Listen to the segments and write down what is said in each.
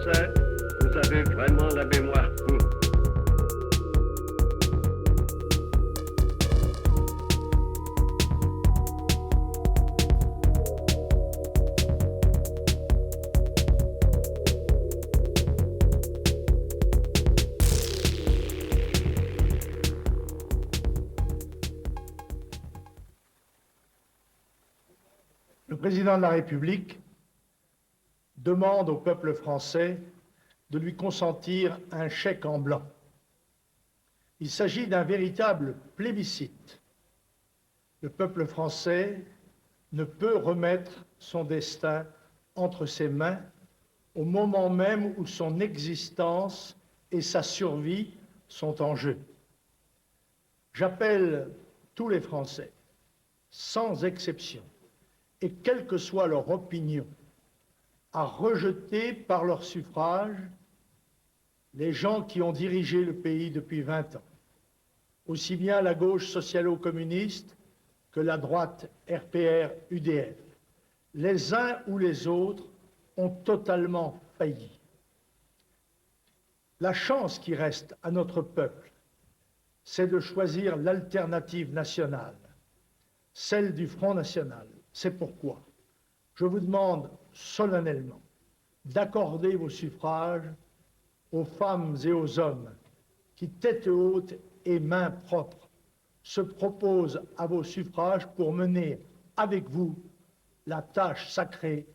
Français, vous avez vraiment la mémoire courte. Le président de la République demande au peuple français de lui consentir un chèque en blanc. Il s'agit d'un véritable plébiscite. Le peuple français ne peut remettre son destin entre ses mains au moment même où son existence et sa survie sont en jeu. J'appelle tous les Français, sans exception, et quelle que soit leur opinion, à rejeter par leur suffrage les gens qui ont dirigé le pays depuis 20 ans, aussi bien la gauche socialo-communiste que la droite RPR-UDF. Les uns ou les autres ont totalement failli. La chance qui reste à notre peuple, c'est de choisir l'alternative nationale, celle du Front National. C'est pourquoi je vous demande solennellement d'accorder vos suffrages aux femmes et aux hommes qui, tête haute et main propre, se proposent à vos suffrages pour mener avec vous la tâche sacrée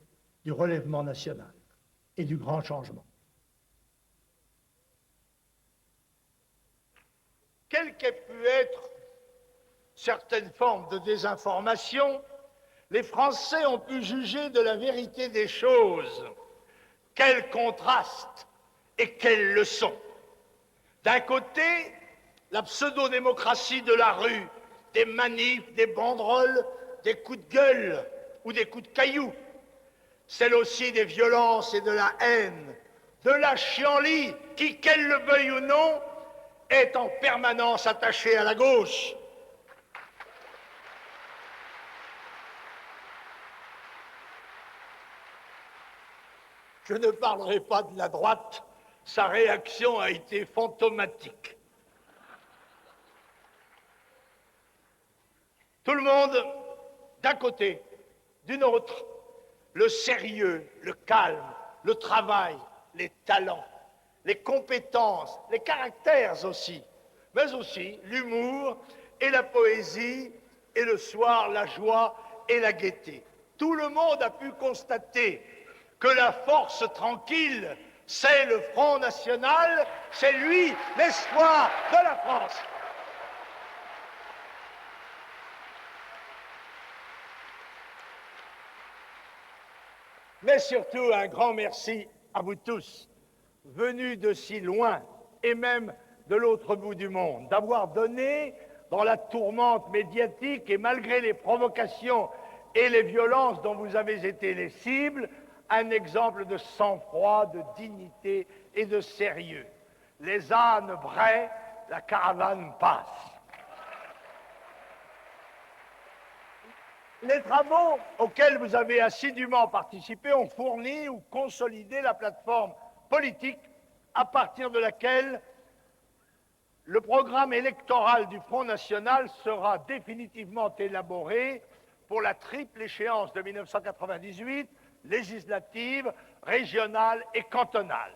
du relèvement national et du grand changement. Quelle qu'ait pu être certaines formes de désinformation, les Français ont pu juger de la vérité des choses. Quel contraste et quelle leçon! D'un côté, la pseudo-démocratie de la rue, des manifs, des banderoles, des coups de gueule ou des coups de cailloux. Celle aussi des violences et de la haine, de la chienlit qui, qu'elle le veuille ou non, est en permanence attachée à la gauche. Je ne parlerai pas de la droite, sa réaction a été fantomatique. Tout le monde, d'un côté, d'une autre, le sérieux, le calme, le travail, les talents, les compétences, les caractères aussi, mais aussi l'humour et la poésie, et le soir, la joie et la gaieté. Tout le monde a pu constater que la force tranquille, c'est le Front National, c'est lui l'espoir de la France. Mais surtout, un grand merci à vous tous, venus de si loin et même de l'autre bout du monde, d'avoir donné, dans la tourmente médiatique et malgré les provocations et les violences dont vous avez été les cibles, un exemple de sang-froid, de dignité et de sérieux. Les ânes braient, la caravane passe. Les travaux auxquels vous avez assidûment participé ont fourni ou consolidé la plateforme politique à partir de laquelle le programme électoral du Front National sera définitivement élaboré pour la triple échéance de 1998, législative, régionale et cantonale.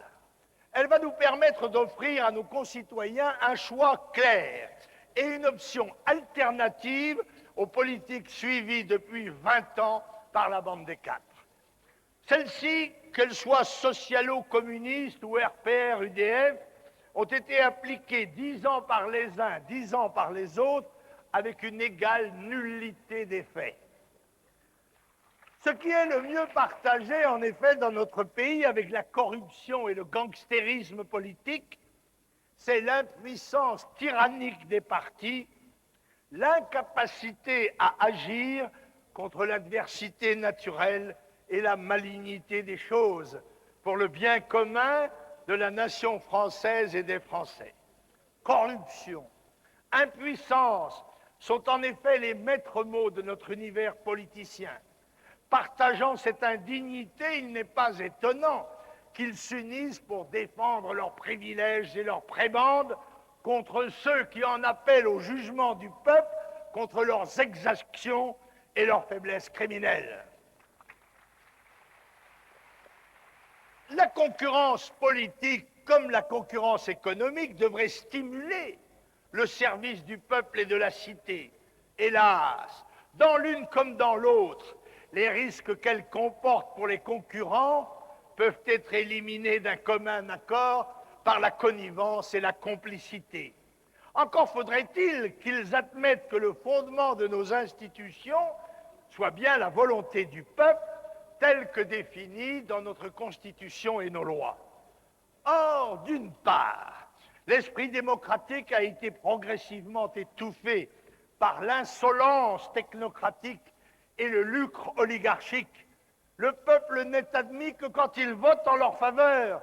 Elle va nous permettre d'offrir à nos concitoyens un choix clair et une option alternative aux politiques suivies depuis 20 ans par la bande des quatre. Celles-ci, qu'elles soient socialo-communistes ou RPR-UDF, ont été appliquées 10 ans par les uns, 10 ans par les autres, avec une égale nullité des faits. Ce qui est le mieux partagé, en effet, dans notre pays, avec la corruption et le gangstérisme politique, c'est l'impuissance tyrannique des partis, l'incapacité à agir contre l'adversité naturelle et la malignité des choses pour le bien commun de la nation française et des Français. Corruption, impuissance sont en effet les maîtres mots de notre univers politicien. Partageant cette indignité, il n'est pas étonnant qu'ils s'unissent pour défendre leurs privilèges et leurs prébendes contre ceux qui en appellent au jugement du peuple, contre leurs exactions et leurs faiblesses criminelles. La concurrence politique, comme la concurrence économique, devrait stimuler le service du peuple et de la cité. Hélas, dans l'une comme dans l'autre, les risques qu'elle comporte pour les concurrents peuvent être éliminés d'un commun accord par la connivence et la complicité. Encore faudrait-il qu'ils admettent que le fondement de nos institutions soit bien la volonté du peuple telle que définie dans notre Constitution et nos lois. Or, d'une part, l'esprit démocratique a été progressivement étouffé par l'insolence technocratique et le lucre oligarchique. Le peuple n'est admis que quand il vote en leur faveur.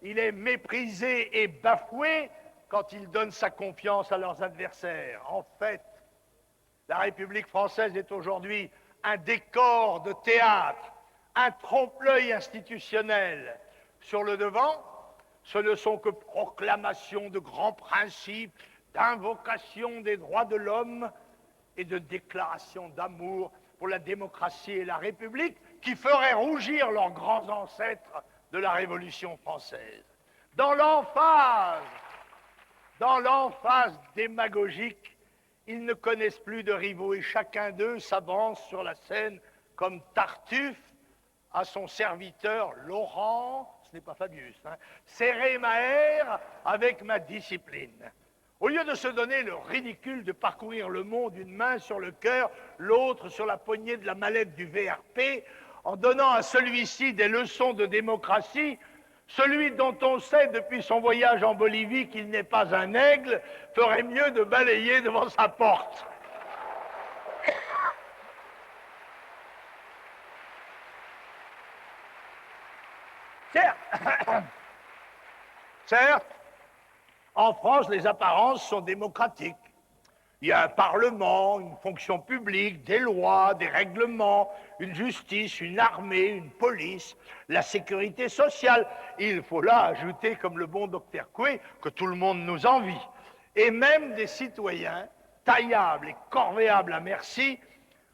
Il est méprisé et bafoué quand il donne sa confiance à leurs adversaires. En fait, la République française est aujourd'hui un décor de théâtre, un trompe-l'œil institutionnel. Sur le devant, ce ne sont que proclamations de grands principes, d'invocation des droits de l'homme et de déclarations d'amour pour la démocratie et la République qui feraient rougir leurs grands ancêtres de la Révolution française. Dans l'emphase démagogique, ils ne connaissent plus de rivaux et chacun d'eux s'avance sur la scène comme Tartuffe à son serviteur Laurent, ce n'est pas Fabius, serrez Maher avec ma discipline. Au lieu de se donner le ridicule de parcourir le monde une main sur le cœur, l'autre sur la poignée de la mallette du VRP, en donnant à celui-ci des leçons de démocratie, celui dont on sait depuis son voyage en Bolivie qu'il n'est pas un aigle, ferait mieux de balayer devant sa porte. Certes, en France, les apparences sont démocratiques. Il y a un parlement, une fonction publique, des lois, des règlements, une justice, une armée, une police, la sécurité sociale. Il faut là ajouter, comme le bon docteur Coué, que tout le monde nous envie. Et même des citoyens, taillables et corvéables à merci,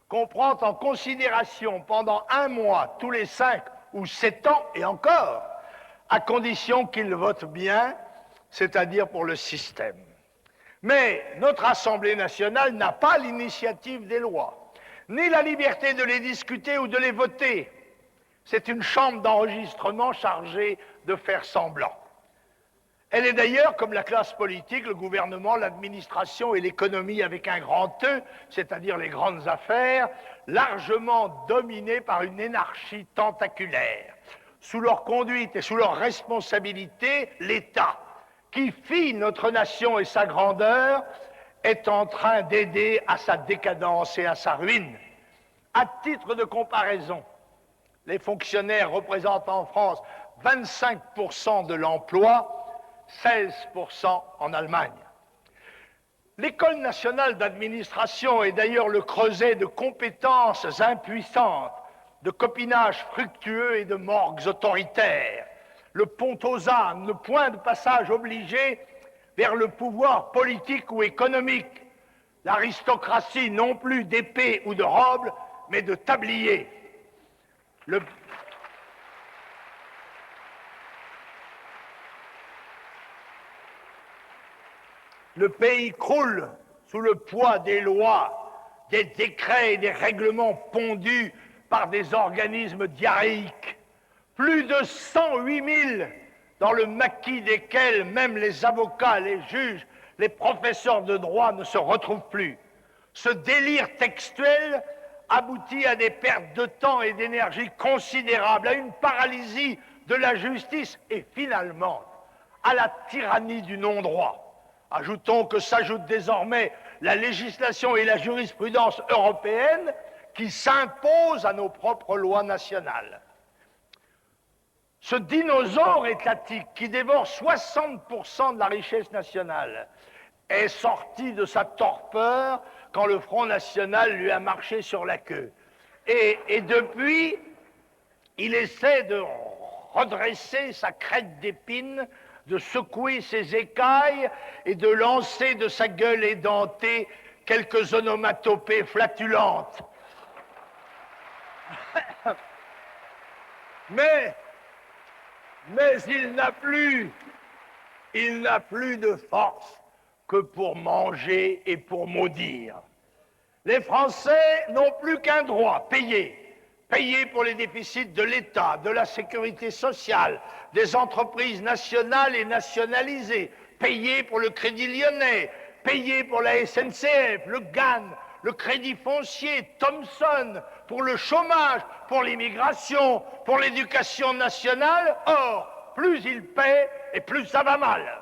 qu'on prend en considération pendant 1 mois, tous les 5 ou 7 ans, et encore, à condition qu'ils votent bien, c'est-à-dire pour le système. Mais notre Assemblée nationale n'a pas l'initiative des lois, ni la liberté de les discuter ou de les voter. C'est une chambre d'enregistrement chargée de faire semblant. Elle est d'ailleurs, comme la classe politique, le gouvernement, l'administration et l'économie avec un grand E, c'est-à-dire les grandes affaires, largement dominée par une énarchie tentaculaire. Sous leur conduite et sous leur responsabilité, l'État, qui fit notre nation et sa grandeur, est en train d'aider à sa décadence et à sa ruine. À titre de comparaison, les fonctionnaires représentent en France 25% de l'emploi, 16% en Allemagne. L'École nationale d'administration est d'ailleurs le creuset de compétences impuissantes, de copinage fructueux et de morgues autoritaires. Le pont aux ânes, le point de passage obligé vers le pouvoir politique ou économique. L'aristocratie non plus d'épée ou de robe, mais de tablier. Le pays croule sous le poids des lois, des décrets et des règlements pondus par des organismes diarrhéiques. Plus de 108 000 dans le maquis desquels même les avocats, les juges, les professeurs de droit ne se retrouvent plus. Ce délire textuel aboutit à des pertes de temps et d'énergie considérables, à une paralysie de la justice et finalement à la tyrannie du non-droit. Ajoutons que s'ajoute désormais la législation et la jurisprudence européenne qui s'imposent à nos propres lois nationales. Ce dinosaure étatique qui dévore 60% de la richesse nationale est sorti de sa torpeur quand le Front National lui a marché sur la queue. Et depuis, il essaie de redresser sa crête d'épine, de secouer ses écailles et de lancer de sa gueule édentée quelques onomatopées flatulentes. Mais il n'a plus de force que pour manger et pour maudire. Les Français n'ont plus qu'un droit, payer pour les déficits de l'État, de la sécurité sociale, des entreprises nationales et nationalisées, payer pour le Crédit Lyonnais, payer pour la SNCF, le GAN, le Crédit Foncier, Thomson, pour le chômage, pour l'immigration, pour l'éducation nationale. Or, plus ils paient et plus ça va mal.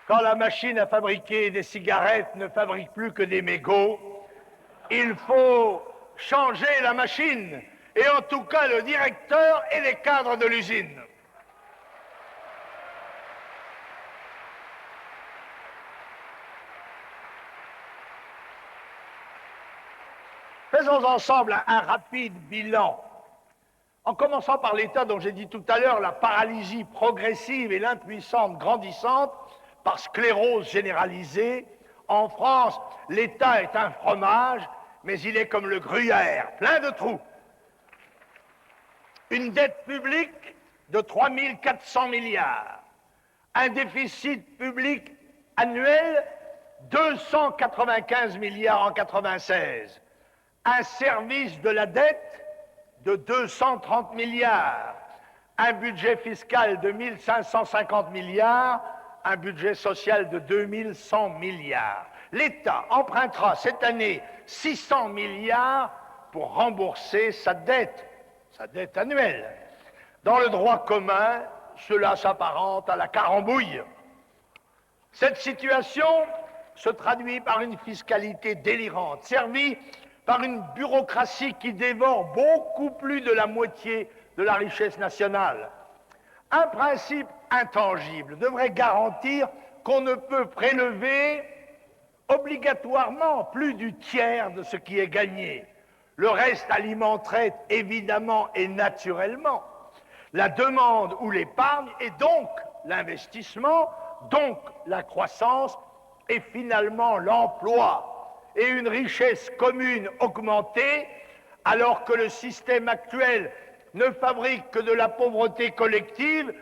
Quand la machine à fabriquer des cigarettes ne fabrique plus que des mégots, il faut changer la machine, et en tout cas le directeur et les cadres de l'usine. Faisons ensemble un rapide bilan, en commençant par l'État dont j'ai dit tout à l'heure la paralysie progressive et l'impuissance grandissante par sclérose généralisée. En France, l'État est un fromage, mais il est comme le gruyère, plein de trous. Une dette publique de 3 400 milliards, un déficit public annuel 295 milliards en 96, un service de la dette de 230 milliards, un budget fiscal de 1 550 milliards, un budget social de 2 100 milliards. L'État empruntera cette année 600 milliards pour rembourser sa dette annuelle. Dans le droit commun, cela s'apparente à la carambouille. Cette situation se traduit par une fiscalité délirante, servie par une bureaucratie qui dévore beaucoup plus de la moitié de la richesse nationale. Un principe intangible devrait garantir qu'on ne peut prélever obligatoirement plus du tiers de ce qui est gagné. Le reste alimenterait évidemment et naturellement la demande ou l'épargne et donc l'investissement, donc la croissance et finalement l'emploi et une richesse commune augmentée, alors que le système actuel ne fabrique que de la pauvreté collective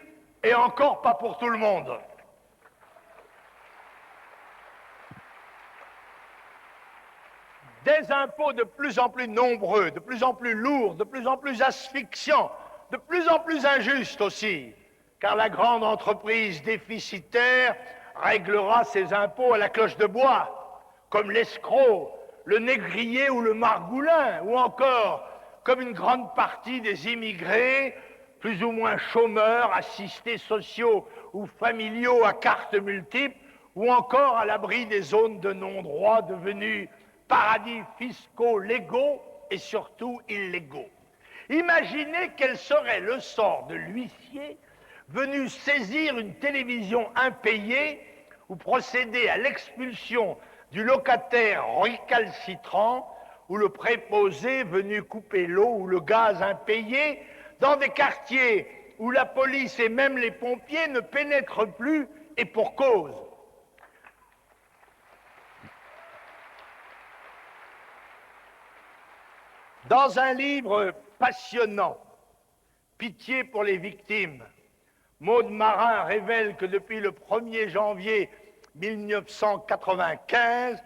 et encore pas pour tout le monde. Des impôts de plus en plus nombreux, de plus en plus lourds, de plus en plus asphyxiants, de plus en plus injustes aussi, car la grande entreprise déficitaire réglera ses impôts à la cloche de bois, comme l'escroc, le négrier ou le margoulin, ou encore comme une grande partie des immigrés, plus ou moins chômeurs, assistés sociaux ou familiaux à cartes multiples, ou encore à l'abri des zones de non-droit devenues paradis fiscaux légaux et surtout illégaux. Imaginez quel serait le sort de l'huissier venu saisir une télévision impayée ou procéder à l'expulsion du locataire récalcitrant ou le préposé venu couper l'eau ou le gaz impayé dans des quartiers où la police et même les pompiers ne pénètrent plus et pour cause. Dans un livre passionnant, Pitié pour les victimes, Maude Marin révèle que depuis le 1er janvier 1995,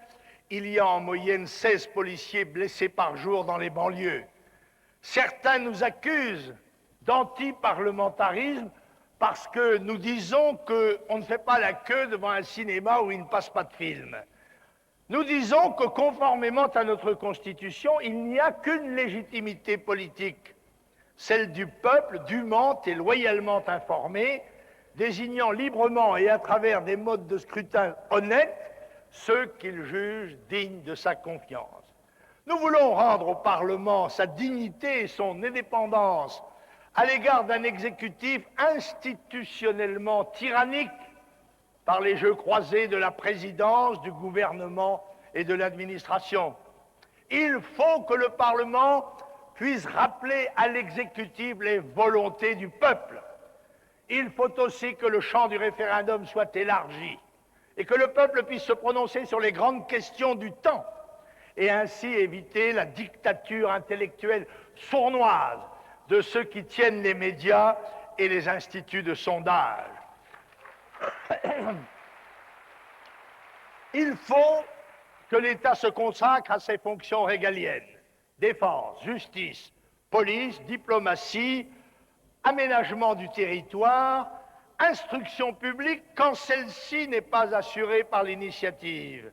il y a en moyenne 16 policiers blessés par jour dans les banlieues. Certains nous accusent d'anti-parlementarisme parce que nous disons qu'on ne fait pas la queue devant un cinéma où il ne passe pas de film. Nous disons que conformément à notre Constitution, il n'y a qu'une légitimité politique, celle du peuple dûment et loyalement informé, désignant librement et à travers des modes de scrutin honnêtes ceux qu'il juge dignes de sa confiance. Nous voulons rendre au Parlement sa dignité et son indépendance à l'égard d'un exécutif institutionnellement tyrannique par les jeux croisés de la présidence, du gouvernement et de l'administration. Il faut que le Parlement puisse rappeler à l'exécutif les volontés du peuple. Il faut aussi que le champ du référendum soit élargi et que le peuple puisse se prononcer sur les grandes questions du temps et ainsi éviter la dictature intellectuelle sournoise de ceux qui tiennent les médias et les instituts de sondage. Il faut que l'État se consacre à ses fonctions régaliennes: défense, justice, police, diplomatie, aménagement du territoire, instruction publique quand celle-ci n'est pas assurée par l'initiative.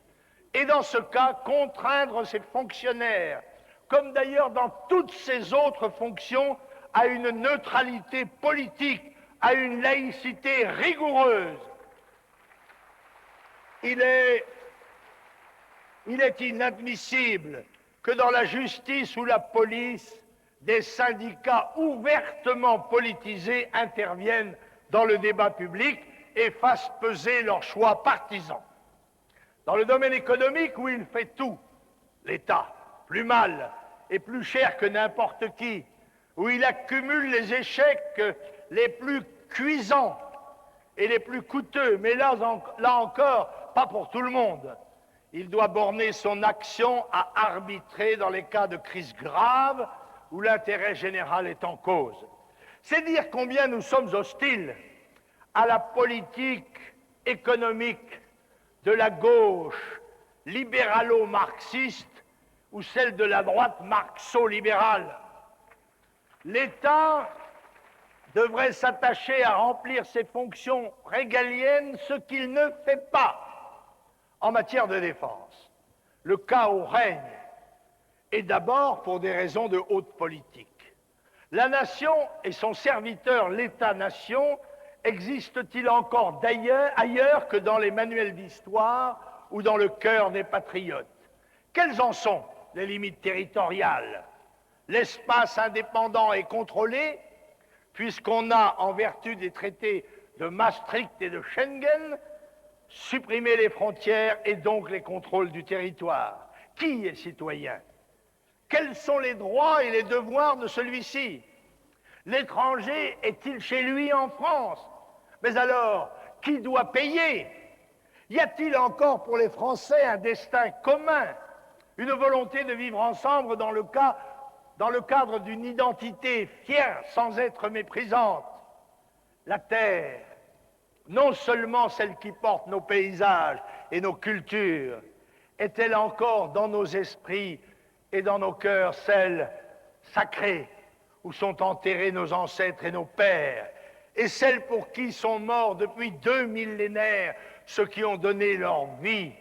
Et dans ce cas, contraindre ses fonctionnaires, comme d'ailleurs dans toutes ses autres fonctions, à une neutralité politique, à une laïcité rigoureuse. Il est inadmissible que dans la justice ou la police, des syndicats ouvertement politisés interviennent dans le débat public et fassent peser leurs choix partisans. Dans le domaine économique, où il fait tout, l'État, plus mal et plus cher que n'importe qui, où il accumule les échecs les plus cuisants et les plus coûteux, mais là encore, pas pour tout le monde. Il doit borner son action à arbitrer dans les cas de crise grave où l'intérêt général est en cause. C'est dire combien nous sommes hostiles à la politique économique de la gauche libéralo-marxiste ou celle de la droite marxo-libérale. L'État devrait s'attacher à remplir ses fonctions régaliennes, ce qu'il ne fait pas en matière de défense. Le chaos règne, et d'abord pour des raisons de haute politique. La nation et son serviteur, l'État-nation, existent-ils encore ailleurs que dans les manuels d'histoire ou dans le cœur des patriotes? Quelles en sont les limites territoriales? L'espace indépendant est contrôlé, puisqu'on a, en vertu des traités de Maastricht et de Schengen, supprimé les frontières et donc les contrôles du territoire. Qui est citoyen? Quels sont les droits et les devoirs de celui-ci? L'étranger est-il chez lui en France? Mais alors, qui doit payer? Y a-t-il encore pour les Français un destin commun, une volonté de vivre ensemble dans le cadre d'une identité fière sans être méprisante? La terre, non seulement celle qui porte nos paysages et nos cultures, est-elle encore dans nos esprits et dans nos cœurs celle sacrée où sont enterrés nos ancêtres et nos pères, et celle pour qui sont morts depuis 2 millénaires ceux qui ont donné leur vie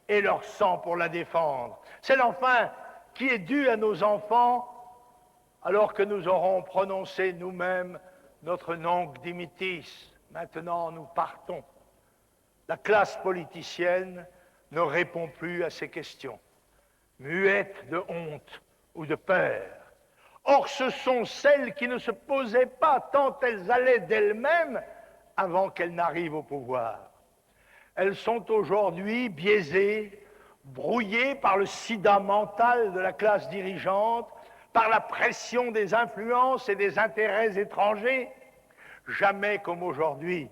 et leur sang pour la défendre? Celle enfin qui est due à nos enfants alors que nous aurons prononcé nous-mêmes notre nunc dimittis. Maintenant, nous partons. La classe politicienne ne répond plus à ces questions, muette de honte ou de peur. Or, ce sont celles qui ne se posaient pas tant elles allaient d'elles-mêmes avant qu'elles n'arrivent au pouvoir. Elles sont aujourd'hui biaisées, brouillées par le sida mental de la classe dirigeante, par la pression des influences et des intérêts étrangers. Jamais comme aujourd'hui,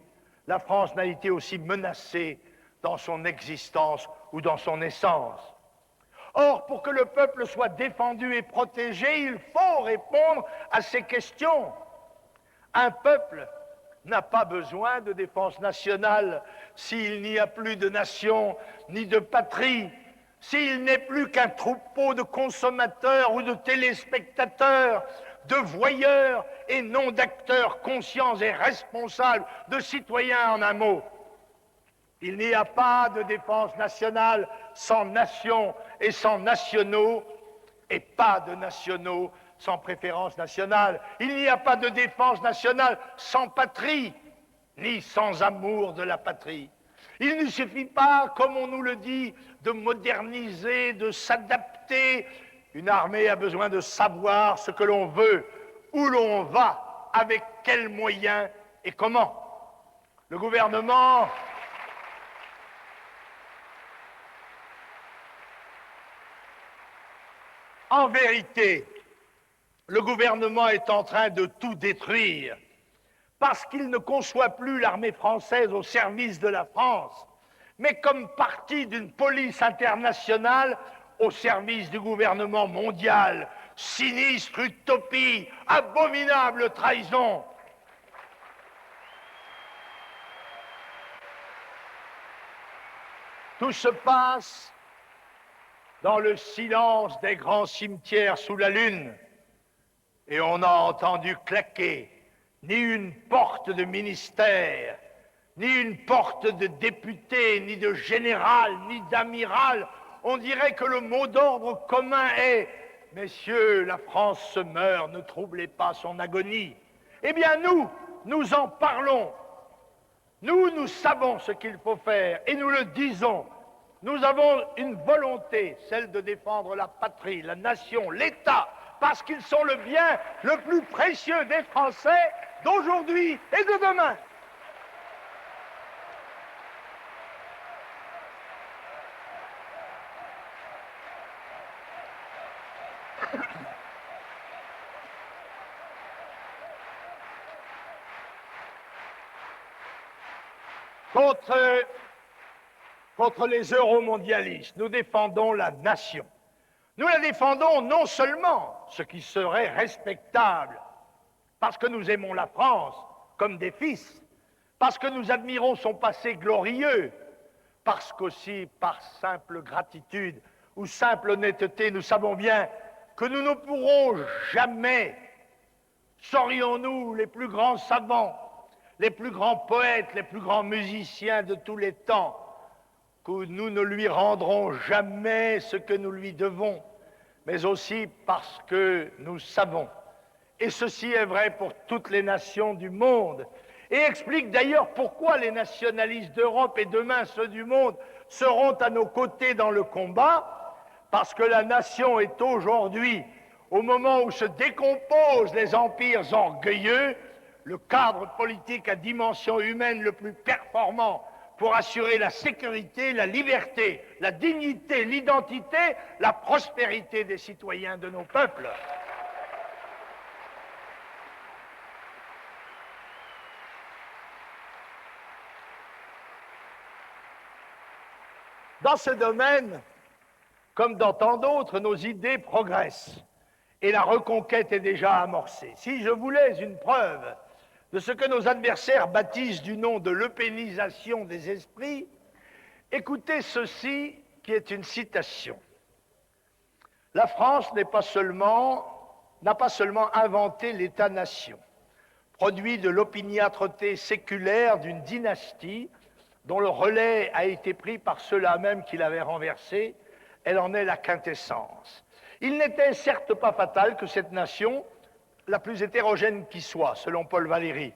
la France n'a été aussi menacée dans son existence ou dans son essence. Or, pour que le peuple soit défendu et protégé, il faut répondre à ces questions. Un peuple n'a pas besoin de défense nationale s'il n'y a plus de nation ni de patrie, s'il n'est plus qu'un troupeau de consommateurs ou de téléspectateurs, de voyeurs et non d'acteurs conscients et responsables, de citoyens en un mot. Il n'y a pas de défense nationale sans nation et sans nationaux, et pas de nationaux sans préférence nationale. Il n'y a pas de défense nationale sans patrie, ni sans amour de la patrie. Il ne suffit pas, comme on nous le dit, de moderniser, de s'adapter. Une armée a besoin de savoir ce que l'on veut, où l'on va, avec quels moyens et comment. Le gouvernement En vérité, le gouvernement est en train de tout détruire parce qu'il ne conçoit plus l'armée française au service de la France, mais comme partie d'une police internationale au service du gouvernement mondial. Sinistre utopie, abominable trahison. Tout se passe dans le silence des grands cimetières sous la lune, et on n'a entendu claquer ni une porte de ministère, ni une porte de député, ni de général, ni d'amiral. On dirait que le mot d'ordre commun est « Messieurs, la France se meurt, ne troublez pas son agonie ». Eh bien nous en parlons. Nous savons ce qu'il faut faire et nous le disons. Nous avons une volonté, celle de défendre la patrie, la nation, l'État, parce qu'ils sont le bien le plus précieux des Français d'aujourd'hui et de demain. Contre les euromondialistes, nous défendons la nation. Nous la défendons non seulement, ce qui serait respectable, parce que nous aimons la France comme des fils, parce que nous admirons son passé glorieux, parce qu'aussi, par simple gratitude ou simple honnêteté, nous savons bien que nous ne pourrons jamais, serions-nous les plus grands savants, les plus grands poètes, les plus grands musiciens de tous les temps, que nous ne lui rendrons jamais ce que nous lui devons, mais aussi parce que nous savons, et ceci est vrai pour toutes les nations du monde, et explique d'ailleurs pourquoi les nationalistes d'Europe et demain ceux du monde seront à nos côtés dans le combat, parce que la nation est aujourd'hui, au moment où se décomposent les empires orgueilleux, le cadre politique à dimension humaine le plus performant pour assurer la sécurité, la liberté, la dignité, l'identité, la prospérité des citoyens de nos peuples. Dans ce domaine, comme dans tant d'autres, nos idées progressent et la reconquête est déjà amorcée. Si je voulais une preuve de ce que nos adversaires baptisent du nom de l'eupénisation des esprits, écoutez ceci qui est une citation. La France n'a pas seulement inventé l'État-nation, produit de l'opiniâtreté séculaire d'une dynastie dont le relais a été pris par ceux-là même qui l'avaient renversée, elle en est la quintessence. Il n'était certes pas fatal que cette nation, la plus hétérogène qui soit, selon Paul Valéry,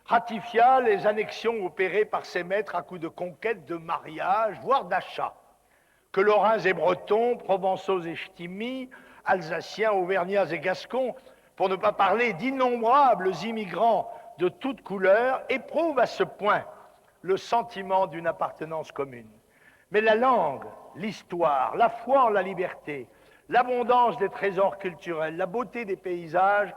ratifia les annexions opérées par ses maîtres à coups de conquête, de mariage, voire d'achat, que Lorrains et Bretons, Provençaux et Ch'tis, Alsaciens, Auvergnats et Gascons, pour ne pas parler d'innombrables immigrants de toutes couleurs, éprouvent à ce point le sentiment d'une appartenance commune. Mais la langue, l'histoire, la foi en la liberté, l'abondance des trésors culturels, la beauté des paysages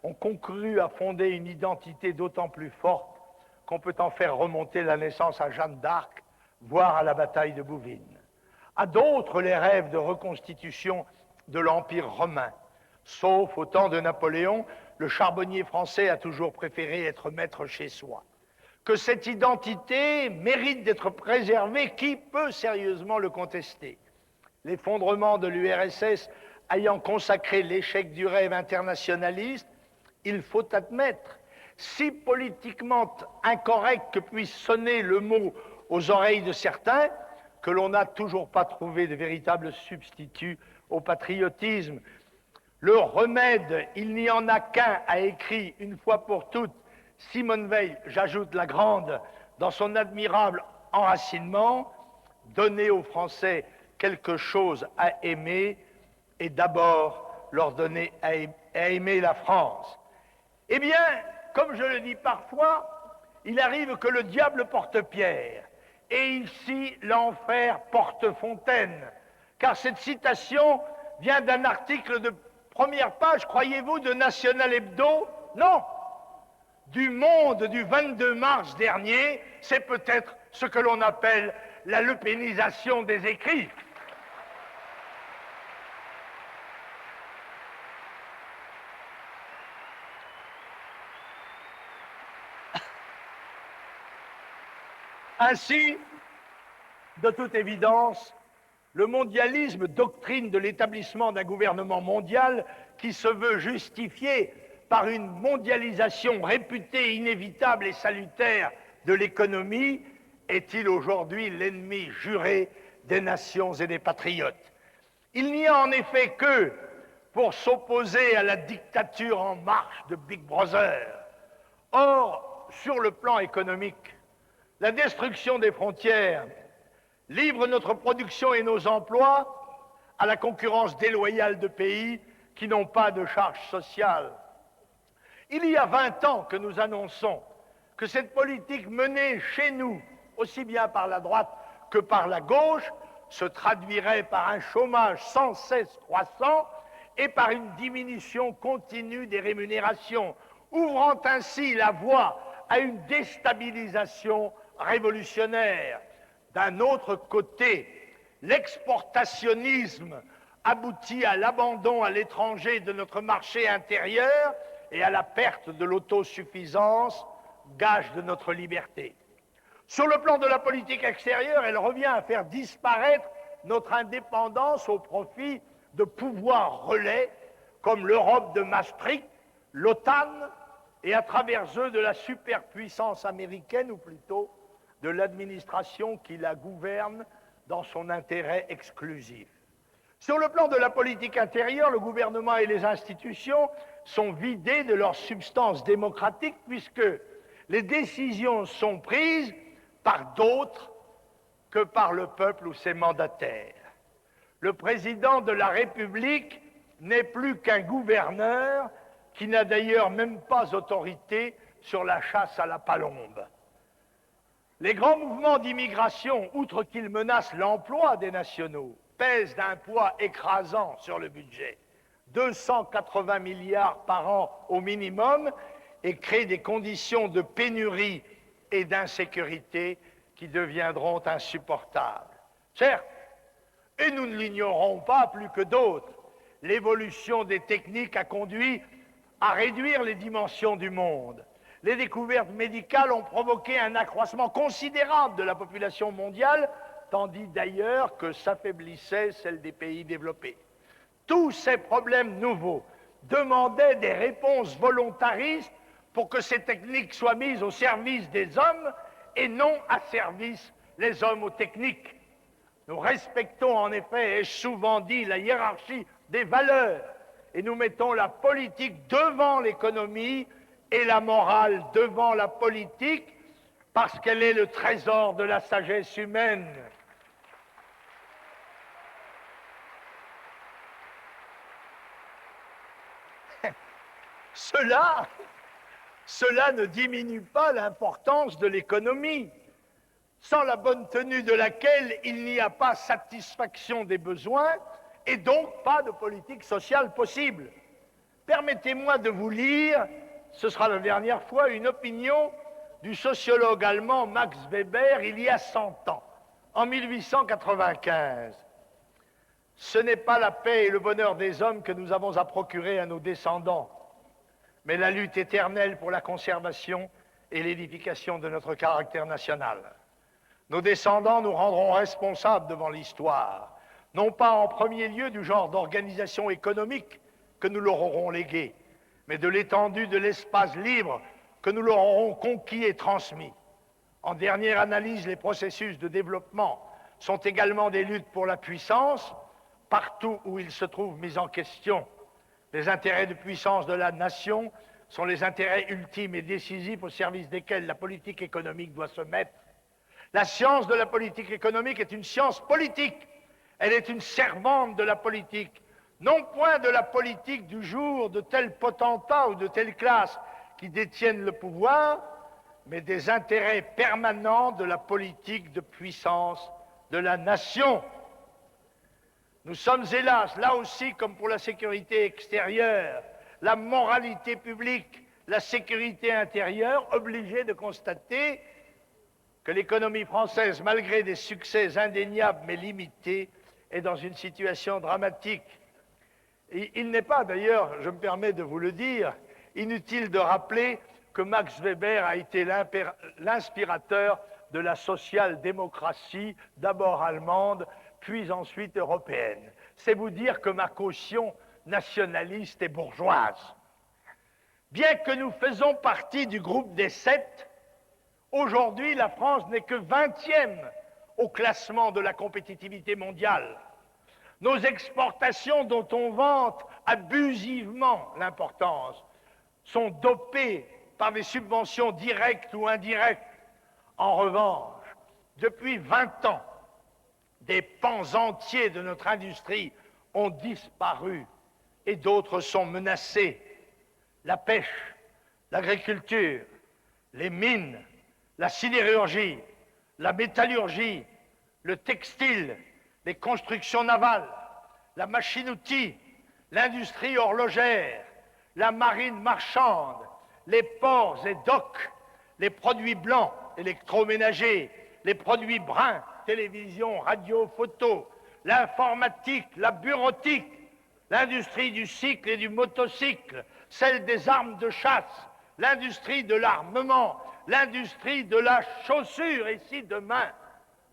ont concouru à fonder une identité d'autant plus forte qu'on peut en faire remonter la naissance à Jeanne d'Arc, voire à la bataille de Bouvines. À d'autres, les rêves de reconstitution de l'Empire romain. Sauf au temps de Napoléon, le charbonnier français a toujours préféré être maître chez soi. Que cette identité mérite d'être préservée, qui peut sérieusement le contester? L'effondrement de l'URSS ayant consacré l'échec du rêve internationaliste, il faut admettre, si politiquement incorrect que puisse sonner le mot aux oreilles de certains, que l'on n'a toujours pas trouvé de véritable substitut au patriotisme. Le remède, il n'y en a qu'un, a écrit une fois pour toutes Simone Veil, j'ajoute la grande, dans son admirable enracinement, donner aux Français quelque chose à aimer et d'abord leur donner à aimer la France. Eh bien, comme je le dis parfois, il arrive que le diable porte pierre et ici l'enfer porte fontaine, car cette citation vient d'un article de première page, croyez-vous, de National Hebdo? Non. Du Monde du 22 mars dernier, c'est peut-être ce que l'on appelle la lepénisation des écrits. Ainsi, de toute évidence, le mondialisme, doctrine de l'établissement d'un gouvernement mondial qui se veut justifié par une mondialisation réputée inévitable et salutaire de l'économie, est-il aujourd'hui l'ennemi juré des nations et des patriotes? Il n'y a en effet que pour s'opposer à la dictature en marche de Big Brother. Or, sur le plan économique, la destruction des frontières livre notre production et nos emplois à la concurrence déloyale de pays qui n'ont pas de charge sociale. Il y a 20 ans que nous annonçons que cette politique menée chez nous, aussi bien par la droite que par la gauche, se traduirait par un chômage sans cesse croissant et par une diminution continue des rémunérations, ouvrant ainsi la voie à une déstabilisation révolutionnaire. D'un autre côté, l'exportationnisme aboutit à l'abandon à l'étranger de notre marché intérieur et à la perte de l'autosuffisance, gage de notre liberté. Sur le plan de la politique extérieure, elle revient à faire disparaître notre indépendance au profit de pouvoirs relais comme l'Europe de Maastricht, l'OTAN, et à travers eux de la superpuissance américaine, ou plutôt de l'administration qui la gouverne dans son intérêt exclusif. Sur le plan de la politique intérieure, le gouvernement et les institutions sont vidés de leur substance démocratique puisque les décisions sont prises par d'autres que par le peuple ou ses mandataires. Le président de la République n'est plus qu'un gouverneur qui n'a d'ailleurs même pas autorité sur la chasse à la palombe. Les grands mouvements d'immigration, outre qu'ils menacent l'emploi des nationaux, pèsent d'un poids écrasant sur le budget, 280 milliards par an au minimum, et créent des conditions de pénurie et d'insécurité qui deviendront insupportables. Certes, et nous ne l'ignorons pas plus que d'autres, l'évolution des techniques a conduit à réduire les dimensions du monde. Les découvertes médicales ont provoqué un accroissement considérable de la population mondiale, tandis d'ailleurs que s'affaiblissait celle des pays développés. Tous ces problèmes nouveaux demandaient des réponses volontaristes pour que ces techniques soient mises au service des hommes et non à service les hommes aux techniques. Nous respectons en effet, ai-je souvent dit, la hiérarchie des valeurs et nous mettons la politique devant l'économie et la morale devant la politique parce qu'elle est le trésor de la sagesse humaine. Cela ne diminue pas l'importance de l'économie, sans la bonne tenue de laquelle il n'y a pas satisfaction des besoins et donc pas de politique sociale possible. Permettez-moi de vous lire, ce sera la dernière fois, une opinion du sociologue allemand Max Weber il y a 100 ans, en 1895. Ce n'est pas la paix et le bonheur des hommes que nous avons à procurer à nos descendants, mais la lutte éternelle pour la conservation et l'édification de notre caractère national. Nos descendants nous rendront responsables devant l'histoire, non pas en premier lieu du genre d'organisation économique que nous leur aurons légué, mais de l'étendue de l'espace libre que nous leur aurons conquis et transmis. En dernière analyse, les processus de développement sont également des luttes pour la puissance, partout où ils se trouvent mis en question. Les intérêts de puissance de la nation sont les intérêts ultimes et décisifs au service desquels la politique économique doit se mettre. La science de la politique économique est une science politique. Elle est une servante de la politique, non point de la politique du jour de tel potentat ou de telle classe qui détiennent le pouvoir, mais des intérêts permanents de la politique de puissance de la nation. Nous sommes hélas, là aussi, comme pour la sécurité extérieure, la moralité publique, la sécurité intérieure, obligés de constater que l'économie française, malgré des succès indéniables mais limités, est dans une situation dramatique. Et il n'est pas, d'ailleurs, je me permets de vous le dire, inutile de rappeler que Max Weber a été l'inspirateur de la social-démocratie, d'abord allemande, puis ensuite européenne. C'est vous dire que ma caution nationaliste et bourgeoise. Bien que nous faisons partie du groupe des 7, aujourd'hui la France n'est que 20e au classement de la compétitivité mondiale. Nos exportations, dont on vante abusivement l'importance, sont dopées par des subventions directes ou indirectes. En revanche, depuis 20 ans, des pans entiers de notre industrie ont disparu et d'autres sont menacés. La pêche, l'agriculture, les mines, la sidérurgie, la métallurgie, le textile, les constructions navales, la machine-outil, l'industrie horlogère, la marine marchande, les ports et docks, les produits blancs, électroménagers, les produits bruns, télévision, radio, photo, l'informatique, la bureautique, l'industrie du cycle et du motocycle, celle des armes de chasse, l'industrie de l'armement, l'industrie de la chaussure. Et si demain,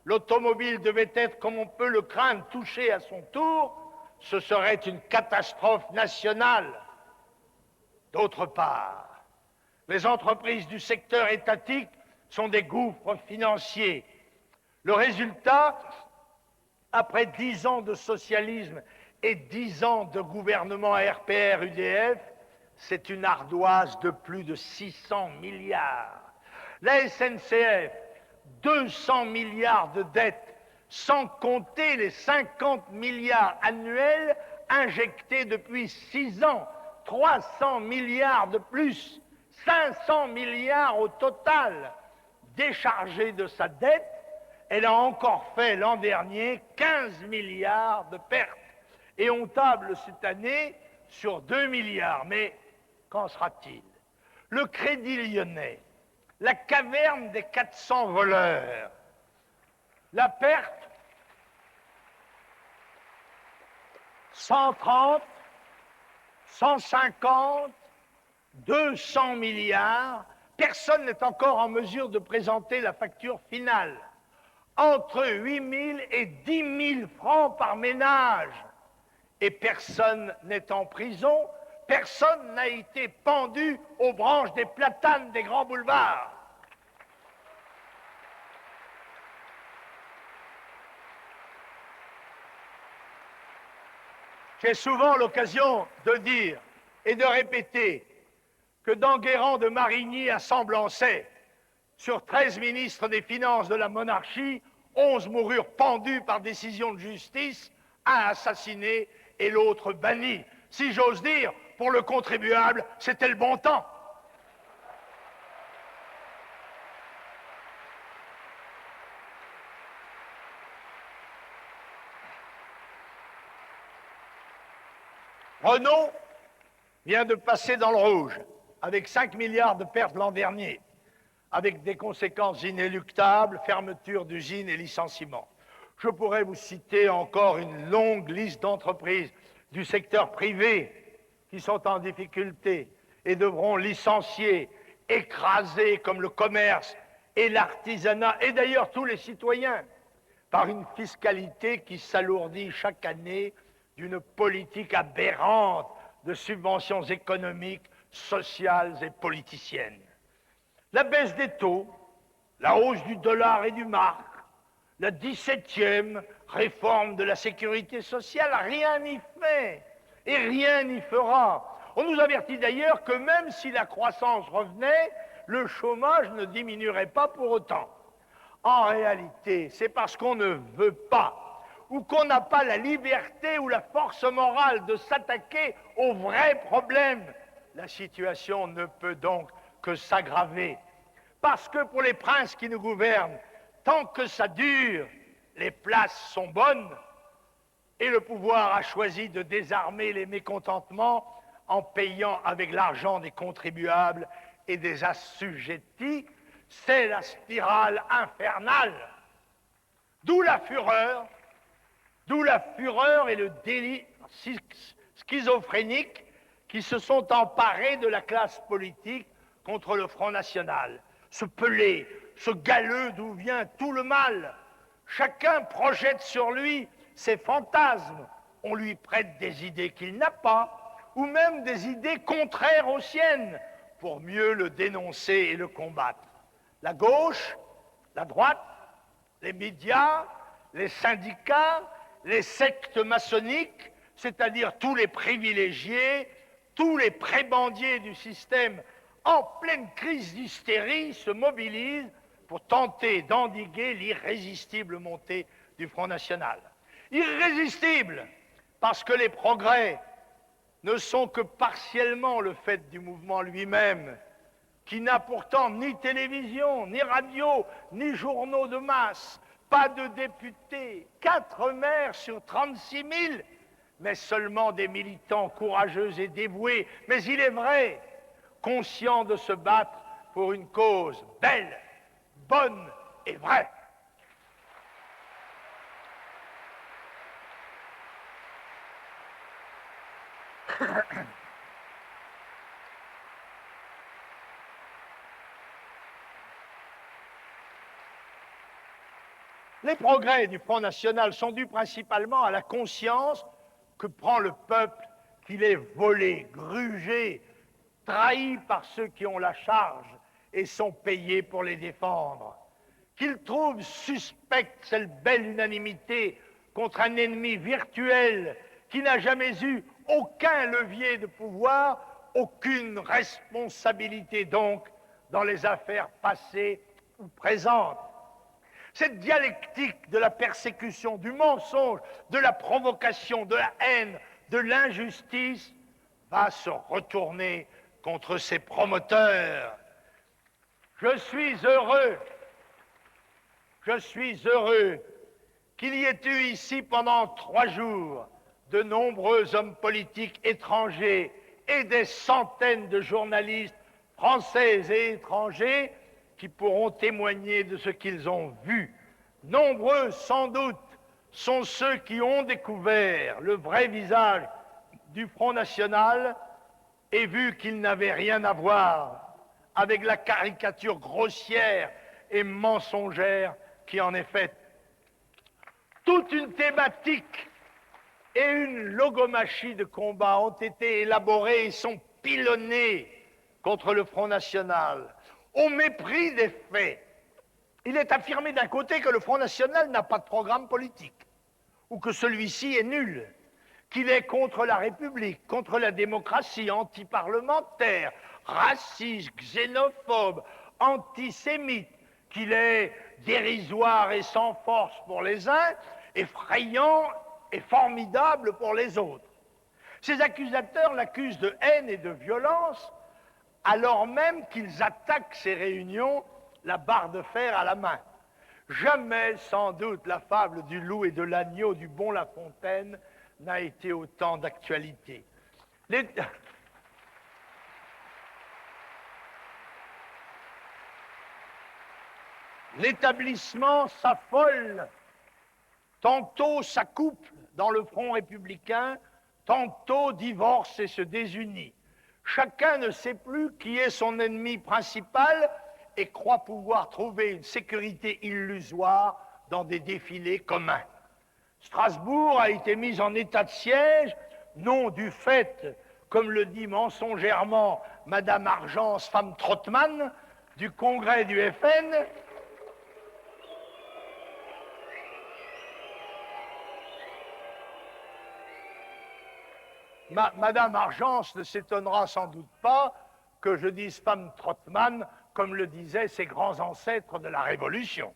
l'automobile devait être, comme on peut le craindre, touchée à son tour, ce serait une catastrophe nationale. D'autre part, les entreprises du secteur étatique sont des gouffres financiers. Le résultat, après 10 ans de socialisme et 10 ans de gouvernement RPR-UDF, c'est une ardoise de plus de 600 milliards. La SNCF, 200 milliards de dettes, sans compter les 50 milliards annuels injectés depuis 6 ans, 300 milliards de plus, 500 milliards au total. Déchargée de sa dette, elle a encore fait l'an dernier 15 milliards de pertes. Et on table cette année sur 2 milliards. Mais qu'en sera-t-il? Le Crédit Lyonnais, la caverne des 400 voleurs, la perte 130, 150, 200 milliards, personne n'est encore en mesure de présenter la facture finale. Entre 8 000 et 10 000 francs par ménage. Et personne n'est en prison, personne n'a été pendu aux branches des platanes des grands boulevards. J'ai souvent l'occasion de dire et de répéter que d'Enguerrand de Marigny à Semblançay, sur 13 ministres des Finances de la monarchie, 11 moururent pendus par décision de justice, un assassiné et l'autre banni. Si j'ose dire, pour le contribuable, c'était le bon temps. Renault vient de passer dans le rouge, avec 5 milliards de pertes l'an dernier, avec des conséquences inéluctables, fermeture d'usines et licenciements. Je pourrais vous citer encore une longue liste d'entreprises du secteur privé qui sont en difficulté et devront licencier, écraser comme le commerce et l'artisanat, et d'ailleurs tous les citoyens, par une fiscalité qui s'alourdit chaque année d'une politique aberrante de subventions économiques, sociales et politiciennes. La baisse des taux, la hausse du dollar et du mark, la 17e réforme de la sécurité sociale, rien n'y fait et rien n'y fera. On nous avertit d'ailleurs que même si la croissance revenait, le chômage ne diminuerait pas pour autant. En réalité, c'est parce qu'on ne veut pas ou qu'on n'a pas la liberté ou la force morale de s'attaquer aux vrais problèmes. La situation ne peut donc que s'aggraver. Parce que pour les princes qui nous gouvernent, tant que ça dure, les places sont bonnes. Et le pouvoir a choisi de désarmer les mécontentements en payant avec l'argent des contribuables et des assujettis. C'est la spirale infernale. D'où la fureur et le délit schizophrénique qui se sont emparés de la classe politique contre le Front National. Ce pelé, ce galeux d'où vient tout le mal. Chacun projette sur lui ses fantasmes. On lui prête des idées qu'il n'a pas, ou même des idées contraires aux siennes, pour mieux le dénoncer et le combattre. La gauche, la droite, les médias, les syndicats, les sectes maçonniques, c'est-à-dire tous les privilégiés, tous les prébendiers du système en pleine crise d'hystérie se mobilisent pour tenter d'endiguer l'irrésistible montée du Front National. Irrésistible parce que les progrès ne sont que partiellement le fait du mouvement lui-même, qui n'a pourtant ni télévision, ni radio, ni journaux de masse, pas de députés, 4 maires sur 36 000, mais seulement des militants courageux et dévoués, mais il est vrai, conscients de se battre pour une cause belle, bonne et vraie. Les progrès du Front National sont dus principalement à la conscience que prend le peuple qu'il est volé, grugé, trahi par ceux qui ont la charge et sont payés pour les défendre. Qu'il trouve suspecte cette belle unanimité contre un ennemi virtuel qui n'a jamais eu aucun levier de pouvoir, aucune responsabilité donc dans les affaires passées ou présentes. Cette dialectique de la persécution, du mensonge, de la provocation, de la haine, de l'injustice va se retourner contre ses promoteurs. Je suis heureux qu'il y ait eu ici pendant 3 jours de nombreux hommes politiques étrangers et des centaines de journalistes français et étrangers qui pourront témoigner de ce qu'ils ont vu. Nombreux, sans doute, sont ceux qui ont découvert le vrai visage du Front National et vu qu'il n'avait rien à voir avec la caricature grossière et mensongère qui en est faite. Toute une thématique et une logomachie de combat ont été élaborées et sont pilonnées contre le Front National. Au mépris des faits, il est affirmé d'un côté que le Front National n'a pas de programme politique, ou que celui-ci est nul, qu'il est contre la République, contre la démocratie, antiparlementaire, raciste, xénophobe, antisémite, qu'il est dérisoire et sans force pour les uns, effrayant et formidable pour les autres. Ces accusateurs l'accusent de haine et de violence, alors même qu'ils attaquent ces réunions la barre de fer à la main. Jamais, sans doute, la fable du loup et de l'agneau du bon La Fontaine n'a été autant d'actualité. L'établissement s'affole, tantôt s'accouple dans le Front républicain, tantôt divorce et se désunit. Chacun ne sait plus qui est son ennemi principal et croit pouvoir trouver une sécurité illusoire dans des défilés communs. Strasbourg a été mise en état de siège, non du fait, comme le dit mensongèrement Madame Argence, femme Trottmann, du congrès du FN, Madame Argence ne s'étonnera sans doute pas que je dise femme Trottmann, comme le disaient ses grands ancêtres de la Révolution.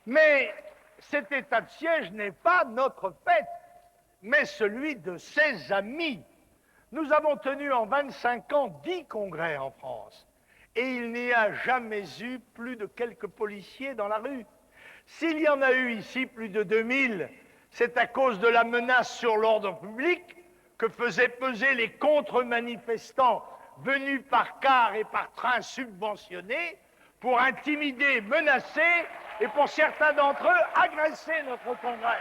Mais cet état de siège n'est pas notre fait, mais celui de ses amis. Nous avons tenu en 25 ans 10 congrès en France, et il n'y a jamais eu plus de quelques policiers dans la rue. S'il y en a eu ici plus de 2000, C'est à cause de la menace sur l'ordre public que faisaient peser les contre-manifestants venus par car et par train subventionnés pour intimider, menacer et pour certains d'entre eux agresser notre Congrès.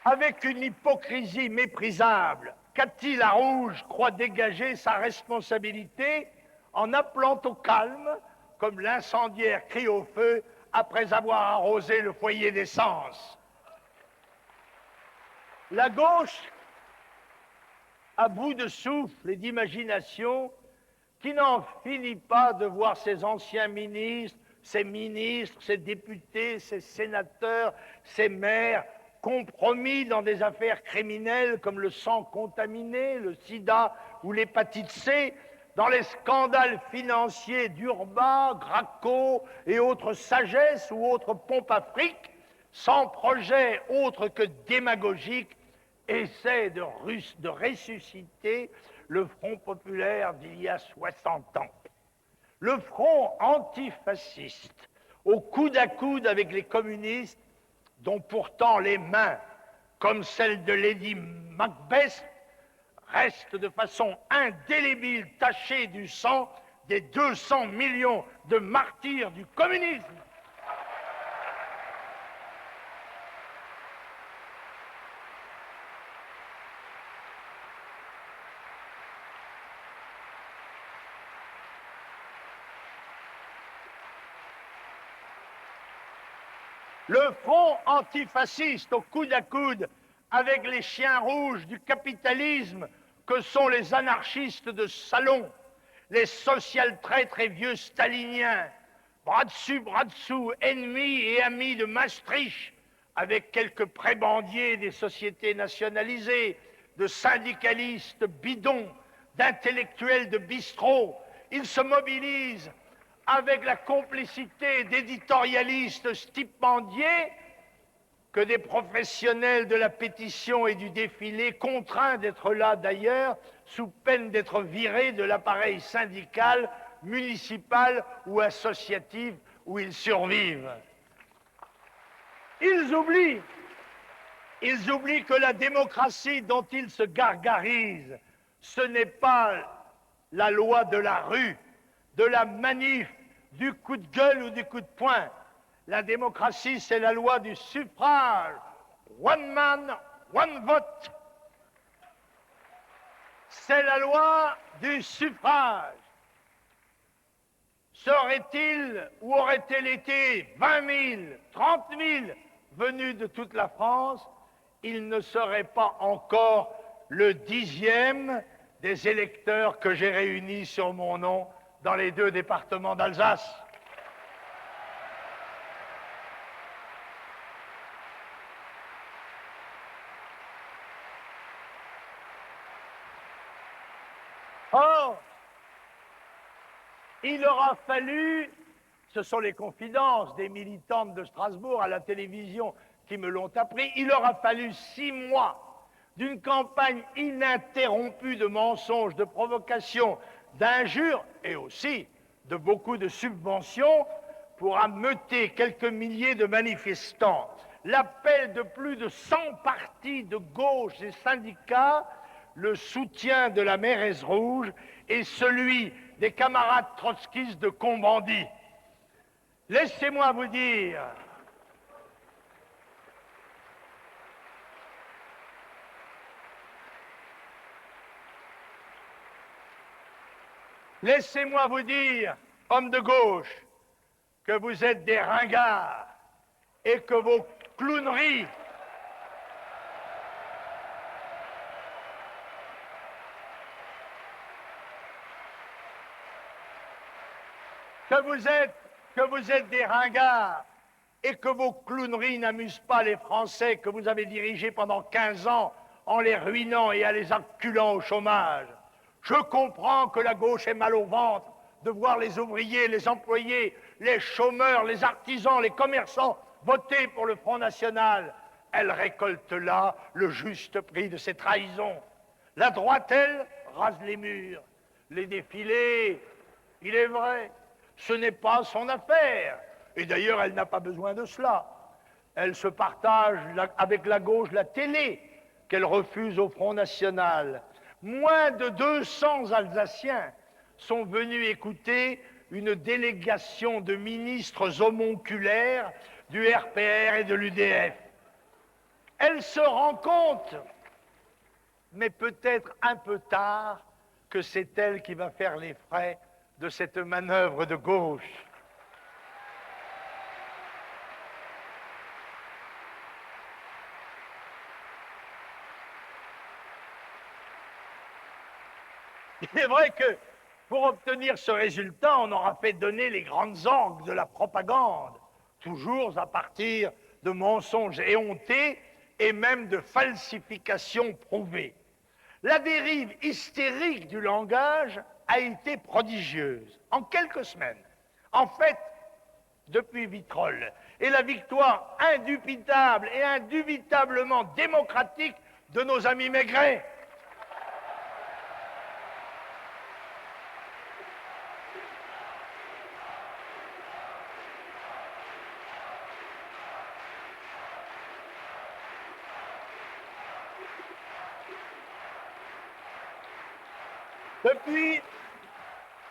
Avec une hypocrisie méprisable, Cathy Larouge croit dégager sa responsabilité en appelant au calme, comme l'incendiaire crie au feu après avoir arrosé le foyer d'essence. La gauche, à bout de souffle et d'imagination, qui n'en finit pas de voir ses anciens ministres, ses députés, ses sénateurs, ses maires, compromis dans des affaires criminelles comme le sang contaminé, le sida ou l'hépatite C, dans les scandales financiers d'Urba, Graco et autres sagesses ou autres pompes afriques, sans projet autre que démagogique, essaie de ressusciter le Front populaire d'il y a 60 ans. Le Front antifasciste, au coude à coude avec les communistes, dont pourtant les mains, comme celles de Lady Macbeth, restent de façon indélébile tachées du sang des 200 millions de martyrs du communisme. Le front antifasciste au coude à coude avec les chiens rouges du capitalisme que sont les anarchistes de salon, les social-traîtres et vieux staliniens, bras dessous, ennemis et amis de Maastricht, avec quelques prébendiers des sociétés nationalisées, de syndicalistes bidons, d'intellectuels de bistrot. Ils se mobilisent avec la complicité d'éditorialistes stipendiés que des professionnels de la pétition et du défilé, contraints d'être là d'ailleurs, sous peine d'être virés de l'appareil syndical, municipal ou associatif où ils survivent. Ils oublient que la démocratie dont ils se gargarisent, ce n'est pas la loi de la rue, de la manif, du coup de gueule ou du coup de poing. La démocratie, c'est la loi du suffrage. One man, one vote. C'est la loi du suffrage. Serait-il ou aurait-il été 20 000, 30 000 venus de toute la France, il ne serait pas encore le 10e des électeurs que j'ai réunis sur mon nom dans les 2 départements d'Alsace. Or, il aura fallu, ce sont les confidences des militantes de Strasbourg à la télévision qui me l'ont appris, il aura fallu 6 mois d'une campagne ininterrompue de mensonges, de provocations, d'injures et aussi de beaucoup de subventions pour ameuter quelques milliers de manifestants. L'appel de plus de 100 partis de gauche et syndicats, le soutien de la mairesse rouge et celui des camarades trotskistes de Combandit. Laissez-moi vous dire hommes de gauche, que vous êtes des ringards et que vos clowneries que vous êtes des ringards et que vos clowneries n'amusent pas les Français que vous avez dirigés pendant 15 ans en les ruinant et en les acculant au chômage. Je comprends que la gauche ait mal au ventre de voir les ouvriers, les employés, les chômeurs, les artisans, les commerçants voter pour le Front National. elle récolte là le juste prix de ses trahisons. La droite, elle, rase les murs. Les défilés, il est vrai, ce n'est pas son affaire. Et d'ailleurs, elle n'a pas besoin de cela. Elle se partage avec la gauche la télé, qu'elle refuse au Front National. Moins de 200 Alsaciens sont venus écouter une délégation de ministres homonculaires du RPR et de l'UDF. Elle se rend compte, mais peut-être un peu tard, que c'est elle qui va faire les frais de cette manœuvre de gauche. Il est vrai que pour obtenir ce résultat, on aura fait donner les grandes orgues de la propagande, toujours à partir de mensonges éhontés et même de falsifications prouvées. La dérive hystérique du langage a été prodigieuse. En quelques semaines, en fait, depuis Vitrolles, et la victoire indubitable et indubitablement démocratique de nos amis Maigret.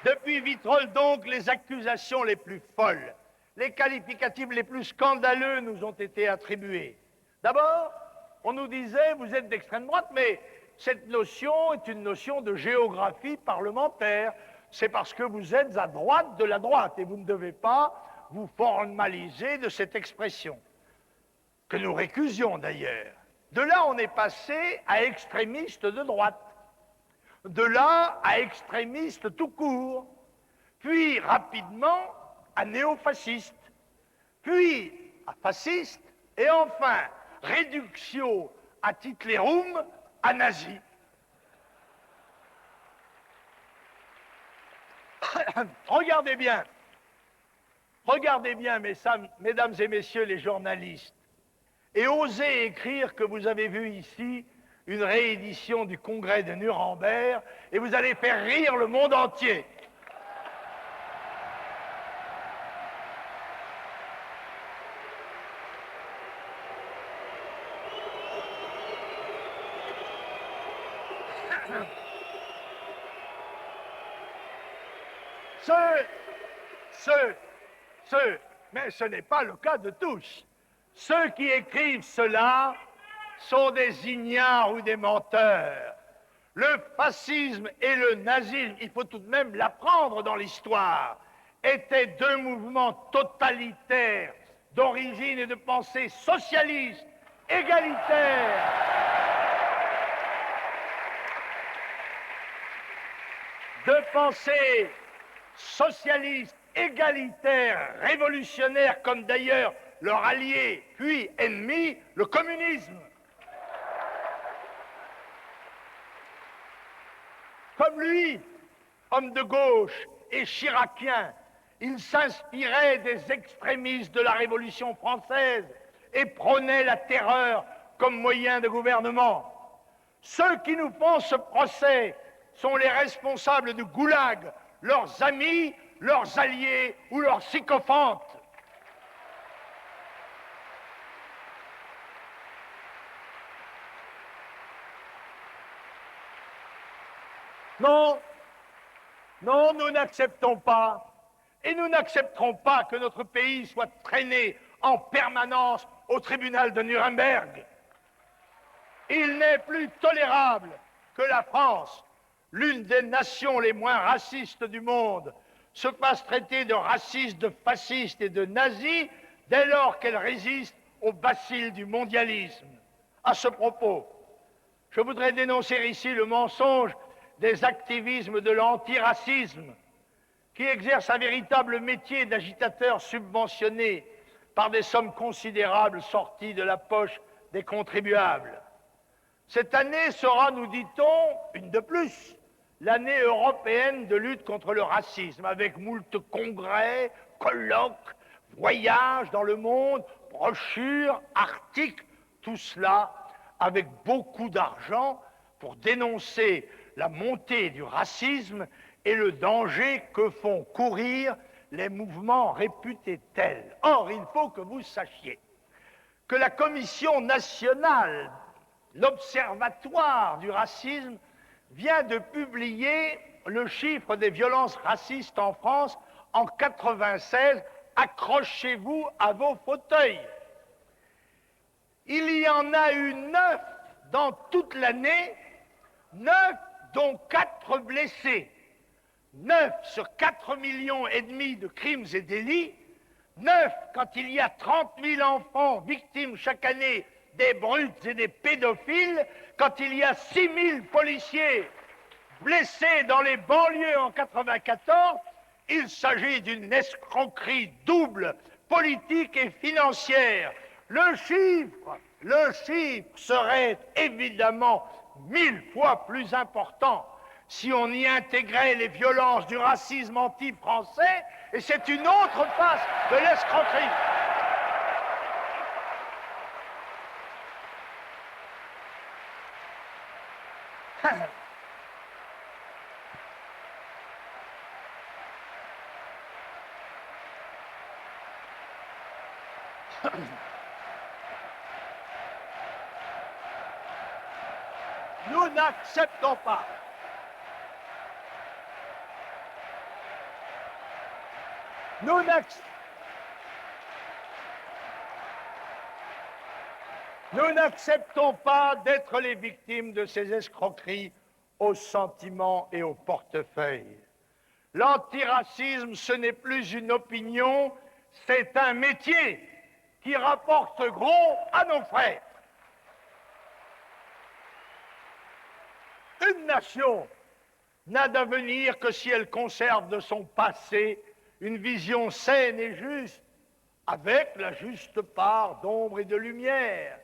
Depuis Vitrolles, donc, les accusations les plus folles, les qualificatifs les plus scandaleux nous ont été attribués. D'abord, on nous disait, vous êtes d'extrême droite, mais cette notion est une notion de géographie parlementaire. C'est parce que vous êtes à droite de la droite et vous ne devez pas vous formaliser de cette expression, que nous récusions d'ailleurs. De là, on est passé à extrémiste de droite. De là à extrémiste tout court, puis rapidement à néofasciste, puis à fasciste, et enfin, réductio ad Hitlerum à nazi. Regardez bien, mesdames et messieurs les journalistes, et osez écrire que vous avez vu ici une réédition du congrès de Nuremberg, et vous allez faire rire le monde entier. Mais ce n'est pas le cas de tous. Ceux qui écrivent cela sont des ignares ou des menteurs. Le fascisme et le nazisme, il faut tout de même l'apprendre dans l'histoire, étaient deux mouvements totalitaires d'origine et de pensée socialiste, égalitaire. De pensée socialiste, égalitaire, révolutionnaire, comme d'ailleurs leur allié, puis ennemi, le communisme. Comme lui, homme de gauche et chiracien, il s'inspirait des extrémistes de la Révolution française et prônait la terreur comme moyen de gouvernement. Ceux qui nous font ce procès sont les responsables du goulag, leurs amis, leurs alliés ou leurs sycophantes. Non, nous n'acceptons pas, et nous n'accepterons pas que notre pays soit traîné en permanence au tribunal de Nuremberg. Il n'est plus tolérable que la France, l'une des nations les moins racistes du monde, se fasse traiter de raciste, de fasciste et de nazi dès lors qu'elle résiste aux bacilles du mondialisme. À ce propos, je voudrais dénoncer ici le mensonge des activismes de l'antiracisme qui exercent un véritable métier d'agitateur subventionné par des sommes considérables sorties de la poche des contribuables. Cette année sera, nous dit-on, une de plus, l'année européenne de lutte contre le racisme, avec moult congrès, colloques, voyages dans le monde, brochures, articles, tout cela avec beaucoup d'argent pour dénoncer la montée du racisme et le danger que font courir les mouvements réputés tels. Or, il faut que vous sachiez que la Commission nationale, l'Observatoire du racisme, vient de publier le chiffre des violences racistes en France en 96. Accrochez-vous à vos fauteuils. Il y en a eu 9 dans toute l'année, 9 dont 4 blessés. 9 sur 4,5 millions de crimes et délits, 9 quand il y a 30 000 enfants victimes chaque année des brutes et des pédophiles, quand il y a 6 000 policiers blessés dans les banlieues en 94, il s'agit d'une escroquerie double, politique et financière. Le chiffre serait évidemment 1000 fois plus important si on y intégrait les violences du racisme anti-français, et c'est une autre face de l'escroquerie. Nous n'acceptons pas. Nous n'acceptons pas d'être les victimes de ces escroqueries aux sentiments et au portefeuille. L'antiracisme, ce n'est plus une opinion, c'est un métier qui rapporte gros à nos frères. Une nation n'a d'avenir que si elle conserve de son passé une vision saine et juste, avec la juste part d'ombre et de lumière.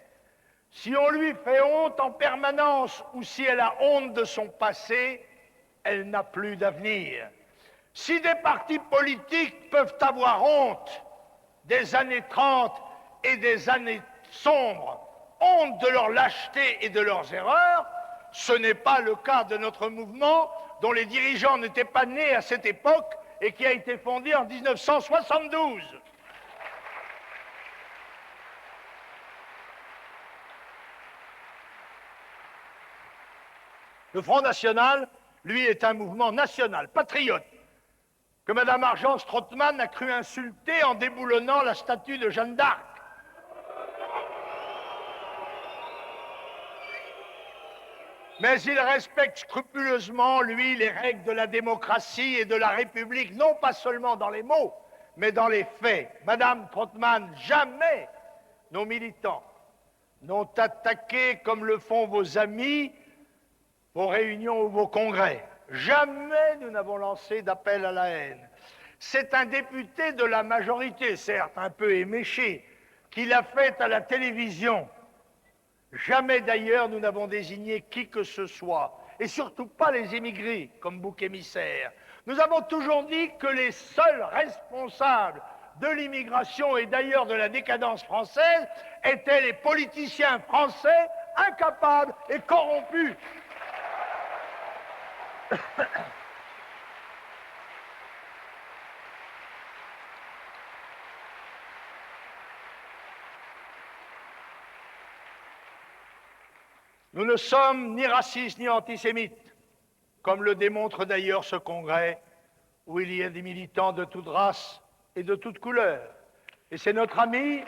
Si on lui fait honte en permanence ou si elle a honte de son passé, elle n'a plus d'avenir. Si des partis politiques peuvent avoir honte des années 30 et des années sombres, honte de leur lâcheté et de leurs erreurs, ce n'est pas le cas de notre mouvement dont les dirigeants n'étaient pas nés à cette époque et qui a été fondé en 1972. Le Front National, lui, est un mouvement national, patriote, que Mme Argence Trottmann a cru insulter en déboulonnant la statue de Jeanne d'Arc. Mais il respecte scrupuleusement, lui, les règles de la démocratie et de la République, non pas seulement dans les mots, mais dans les faits. Madame Trottmann, jamais nos militants n'ont attaqué, comme le font vos amis, vos réunions ou vos congrès. Jamais nous n'avons lancé d'appel à la haine. C'est un député de la majorité, certes un peu éméché, qui l'a fait à la télévision. Jamais d'ailleurs nous n'avons désigné qui que ce soit, et surtout pas les émigrés comme bouc émissaire. Nous avons toujours dit que les seuls responsables de l'immigration et d'ailleurs de la décadence française étaient les politiciens français incapables et corrompus. Nous ne sommes ni racistes ni antisémites, comme le démontre d'ailleurs ce congrès où il y a des militants de toute race et de toute couleur. Et c'est notre ami,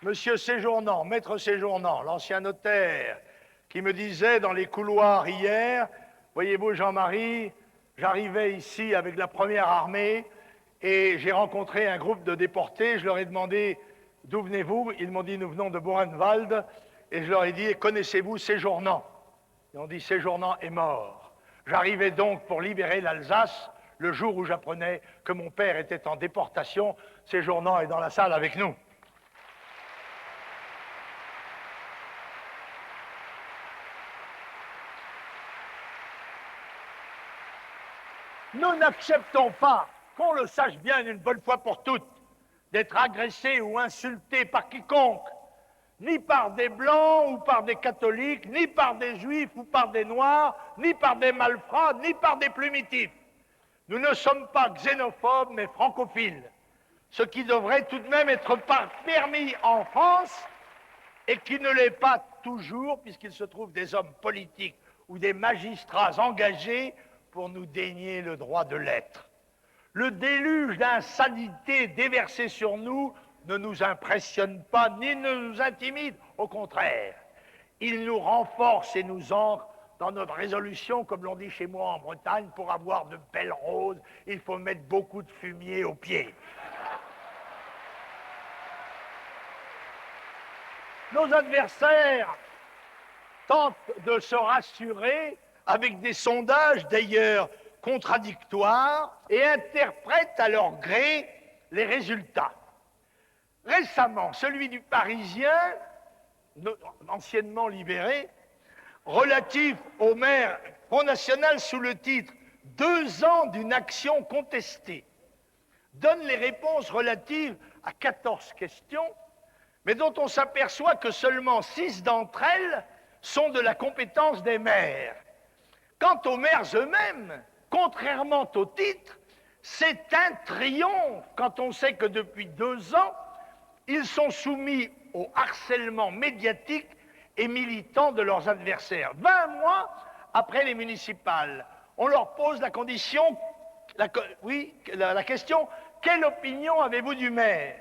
Monsieur Séjournant, Maître Séjournant, l'ancien notaire, qui me disait dans les couloirs hier, voyez-vous Jean-Marie, j'arrivais ici avec la première armée et j'ai rencontré un groupe de déportés, je leur ai demandé d'où venez-vous? Ils m'ont dit nous venons de Buchenwald et je leur ai dit connaissez-vous Séjournant? Ils ont dit Séjournant est mort. J'arrivais donc pour libérer l'Alsace le jour où j'apprenais que mon père était en déportation. Séjournant est dans la salle avec nous. Nous n'acceptons pas, qu'on le sache bien une bonne fois pour toutes, d'être agressé ou insulté par quiconque, ni par des blancs ou par des catholiques, ni par des juifs ou par des noirs, ni par des malfrats, ni par des plumitifs. Nous ne sommes pas xénophobes, mais francophiles, ce qui devrait tout de même être permis en France et qui ne l'est pas toujours, puisqu'il se trouve des hommes politiques ou des magistrats engagés pour nous dénier le droit de l'être. Le déluge d'insanité déversé sur nous ne nous impressionne pas ni ne nous intimide, au contraire. Il nous renforce et nous ancre dans notre résolution, comme l'on dit chez moi en Bretagne, pour avoir de belles roses, il faut mettre beaucoup de fumier aux pieds. Nos adversaires tentent de se rassurer avec des sondages d'ailleurs contradictoires et interprètent à leur gré les résultats. Récemment, celui du Parisien, anciennement libéré, relatif au maire Front National sous le titre « 2 ans d'une action contestée », donne les réponses relatives à 14 questions, mais dont on s'aperçoit que seulement 6 d'entre elles sont de la compétence des maires. Quant aux maires eux-mêmes, contrairement au titre, c'est un triomphe quand on sait que depuis 2 ans, ils sont soumis au harcèlement médiatique et militant de leurs adversaires. 20 mois après les municipales, on leur pose la question « Quelle opinion avez-vous du maire ?»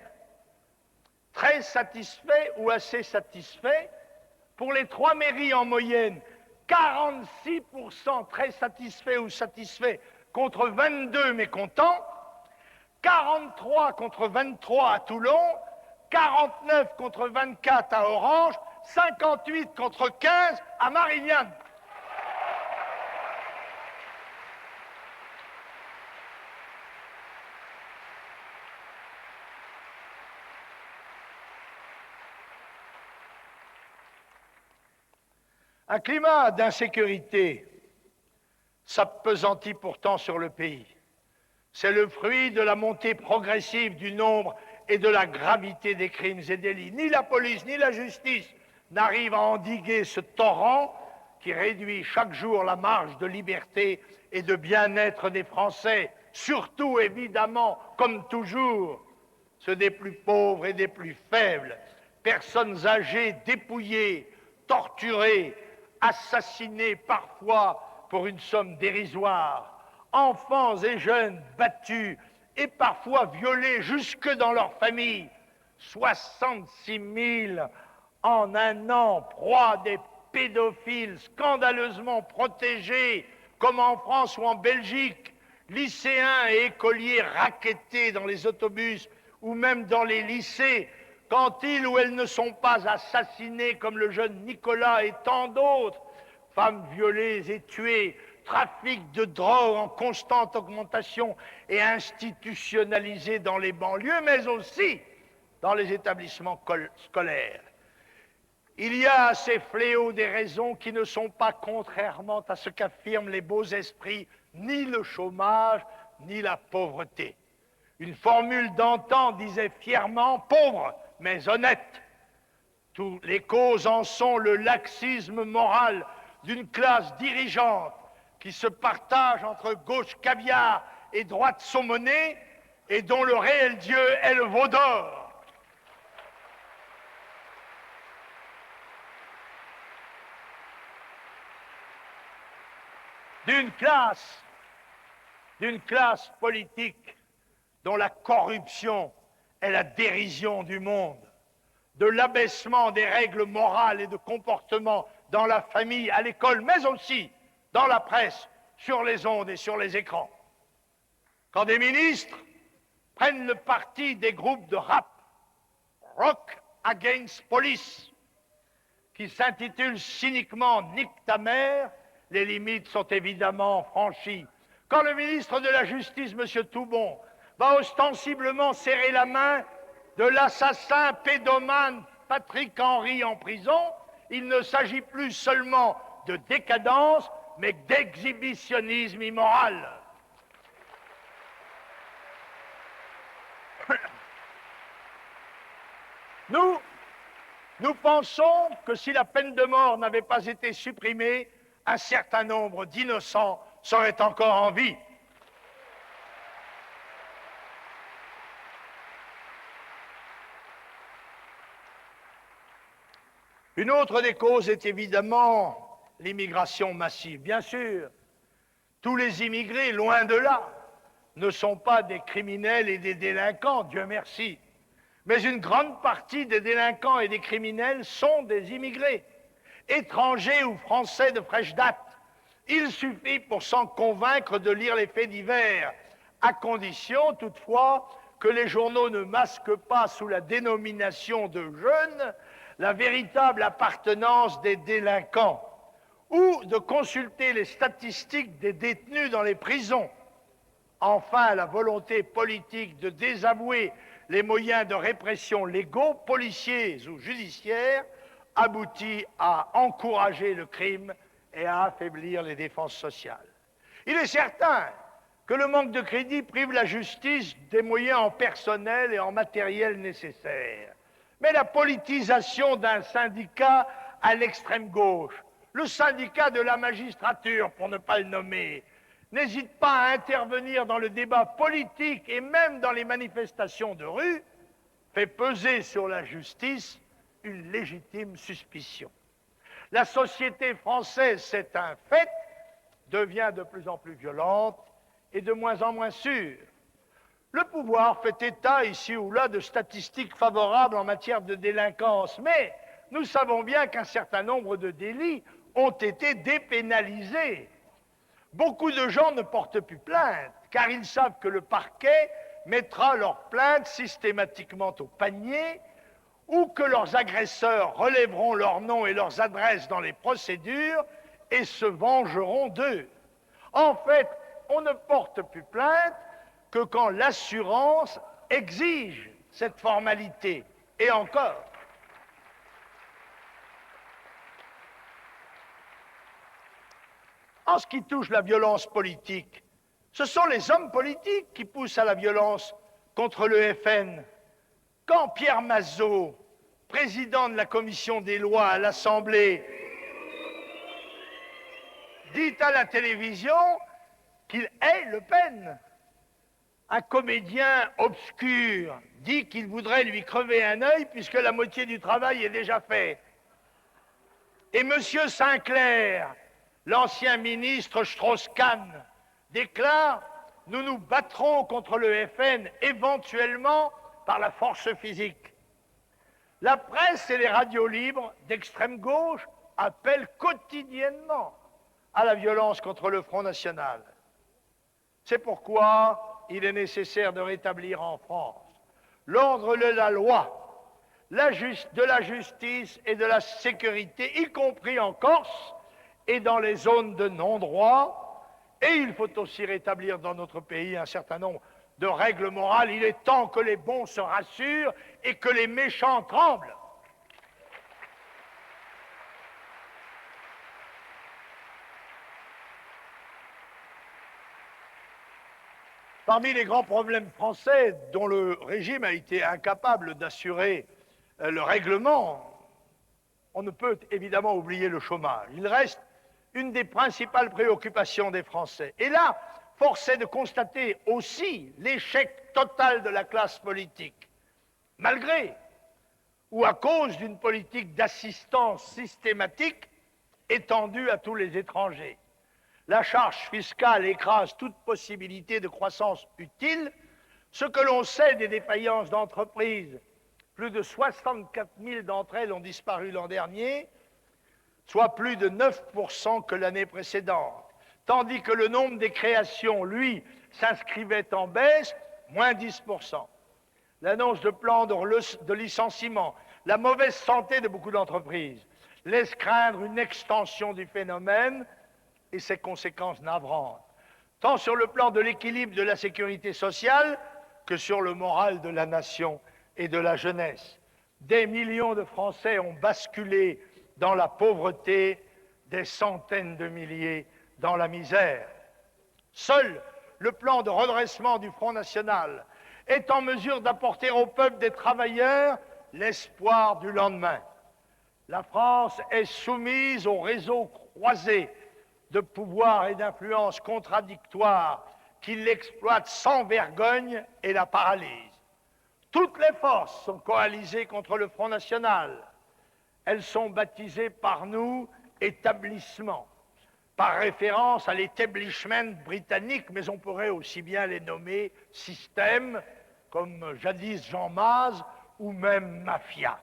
Très satisfait ou assez satisfait. Pour les 3 mairies en moyenne, 46% très satisfaits ou satisfaits contre 22 mécontents, 43 contre 23 à Toulon, 49 contre 24 à Orange, 58 contre 15 à Marignane. Un climat d'insécurité s'appesantit pourtant sur le pays. C'est le fruit de la montée progressive du nombre et de la gravité des crimes et délits. Ni la police ni la justice n'arrivent à endiguer ce torrent qui réduit chaque jour la marge de liberté et de bien-être des Français, surtout évidemment, comme toujours, ceux des plus pauvres et des plus faibles, personnes âgées dépouillées, torturées, assassinés parfois pour une somme dérisoire, enfants et jeunes battus et parfois violés jusque dans leur famille, 66 000 en un an, proie des pédophiles scandaleusement protégés, comme en France ou en Belgique, lycéens et écoliers rackettés dans les autobus ou même dans les lycées, quand ils ou elles ne sont pas assassinés comme le jeune Nicolas et tant d'autres, femmes violées et tuées, trafic de drogue en constante augmentation et institutionnalisé dans les banlieues, mais aussi dans les établissements scolaires. Il y a à ces fléaux des raisons qui ne sont pas, contrairement à ce qu'affirment les beaux esprits, ni le chômage, ni la pauvreté. Une formule d'antan disait fièrement « pauvre », mais honnête. Toutes les causes en sont le laxisme moral d'une classe dirigeante qui se partage entre gauche caviar et droite saumonée et dont le réel Dieu est le veau d'or. D'une classe politique dont la corruption est la dérision du monde, de l'abaissement des règles morales et de comportement dans la famille, à l'école, mais aussi dans la presse, sur les ondes et sur les écrans. Quand des ministres prennent le parti des groupes de rap, Rock Against Police, qui s'intitulent cyniquement « Nique ta mère », les limites sont évidemment franchies. Quand le ministre de la Justice, M. Toubon, va ostensiblement serrer la main de l'assassin pédomane Patrick Henry en prison, il ne s'agit plus seulement de décadence, mais d'exhibitionnisme immoral. Nous pensons que si la peine de mort n'avait pas été supprimée, un certain nombre d'innocents seraient encore en vie. Une autre des causes est évidemment l'immigration massive. Bien sûr, tous les immigrés, loin de là, ne sont pas des criminels et des délinquants, Dieu merci. Mais une grande partie des délinquants et des criminels sont des immigrés, étrangers ou français de fraîche date. Il suffit pour s'en convaincre de lire les faits divers, à condition toutefois que les journaux ne masquent pas sous la dénomination de jeunes la véritable appartenance des délinquants, ou de consulter les statistiques des détenus dans les prisons. Enfin, la volonté politique de désavouer les moyens de répression légaux, policiers ou judiciaires, aboutit à encourager le crime et à affaiblir les défenses sociales. Il est certain que le manque de crédit prive la justice des moyens en personnel et en matériel nécessaires. Mais la politisation d'un syndicat à l'extrême gauche, le syndicat de la magistrature, pour ne pas le nommer, n'hésite pas à intervenir dans le débat politique et même dans les manifestations de rue, fait peser sur la justice une légitime suspicion. La société française, c'est un fait, devient de plus en plus violente et de moins en moins sûre. Le pouvoir fait état ici ou là de statistiques favorables en matière de délinquance, mais nous savons bien qu'un certain nombre de délits ont été dépénalisés. Beaucoup de gens ne portent plus plainte, car ils savent que le parquet mettra leurs plaintes systématiquement au panier, ou que leurs agresseurs relèveront leurs noms et leurs adresses dans les procédures et se vengeront d'eux. En fait, on ne porte plus plainte que quand l'assurance exige cette formalité, et encore. En ce qui touche la violence politique, ce sont les hommes politiques qui poussent à la violence contre le FN. Quand Pierre Mazeaud, président de la commission des lois à l'Assemblée, dit à la télévision qu'il hait Le Pen, un comédien obscur dit qu'il voudrait lui crever un œil puisque la moitié du travail est déjà fait. Et M. Sinclair, l'ancien ministre Strauss-Kahn, déclare « Nous nous battrons contre le FN éventuellement par la force physique ». La presse et les radios libres d'extrême gauche appellent quotidiennement à la violence contre le Front National. C'est pourquoi il est nécessaire de rétablir en France l'ordre de la loi, de la justice et de la sécurité, y compris en Corse et dans les zones de non-droit. Et il faut aussi rétablir dans notre pays un certain nombre de règles morales. Il est temps que les bons se rassurent et que les méchants tremblent. Parmi les grands problèmes français dont le régime a été incapable d'assurer le règlement, on ne peut évidemment oublier le chômage. Il reste une des principales préoccupations des Français. Et là, force est de constater aussi l'échec total de la classe politique, malgré ou à cause d'une politique d'assistance systématique étendue à tous les étrangers. La charge fiscale écrase toute possibilité de croissance utile. Ce que l'on sait des défaillances d'entreprises, plus de 64 000 d'entre elles ont disparu l'an dernier, soit plus de 9% que l'année précédente, tandis que le nombre des créations, lui, s'inscrivait en baisse, moins 10%. L'annonce de plans de licenciement, la mauvaise santé de beaucoup d'entreprises laissent craindre une extension du phénomène et ses conséquences navrantes, tant sur le plan de l'équilibre de la sécurité sociale que sur le moral de la nation et de la jeunesse. Des millions de Français ont basculé dans la pauvreté, des centaines de milliers dans la misère. Seul le plan de redressement du Front National est en mesure d'apporter au peuple des travailleurs l'espoir du lendemain. La France est soumise au réseau croisé de pouvoirs et d'influences contradictoires qui l'exploitent sans vergogne et la paralysent. Toutes les forces sont coalisées contre le Front National. Elles sont baptisées par nous établissements, par référence à l'établissement britannique, mais on pourrait aussi bien les nommer systèmes, comme jadis Jean Maz, ou même mafia.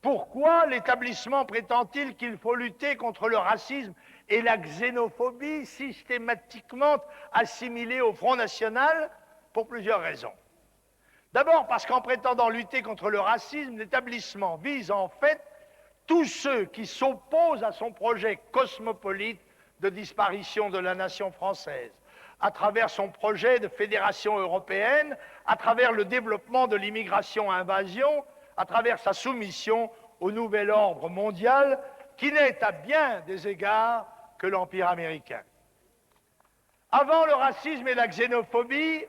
Pourquoi l'établissement prétend-il qu'il faut lutter contre le racisme et la xénophobie systématiquement assimilés au Front National? Pour plusieurs raisons. D'abord parce qu'en prétendant lutter contre le racisme, l'établissement vise en fait tous ceux qui s'opposent à son projet cosmopolite de disparition de la nation française, à travers son projet de fédération européenne, à travers le développement de l'immigration-invasion, à travers sa soumission au nouvel ordre mondial, qui n'est à bien des égards que l'Empire américain. Avant le racisme et la xénophobie,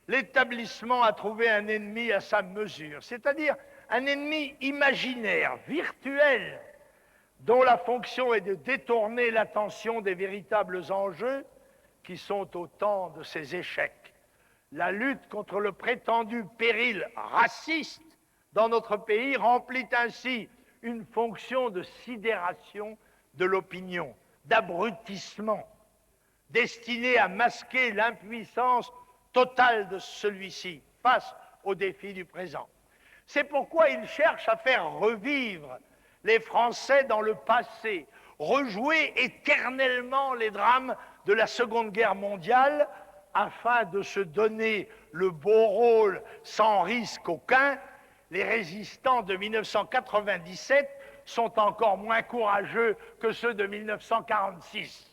l'établissement a trouvé un ennemi à sa mesure, c'est-à-dire un ennemi imaginaire, virtuel, dont la fonction est de détourner l'attention des véritables enjeux qui sont autant de ses échecs. La lutte contre le prétendu péril raciste dans notre pays remplit ainsi une fonction de sidération de l'opinion, d'abrutissement, destinée à masquer l'impuissance totale de celui-ci face aux défis du présent. C'est pourquoi il cherche à faire revivre les Français dans le passé, rejouer éternellement les drames de la Seconde Guerre mondiale afin de se donner le beau rôle sans risque aucun. Les résistants de 1997 sont encore moins courageux que ceux de 1946.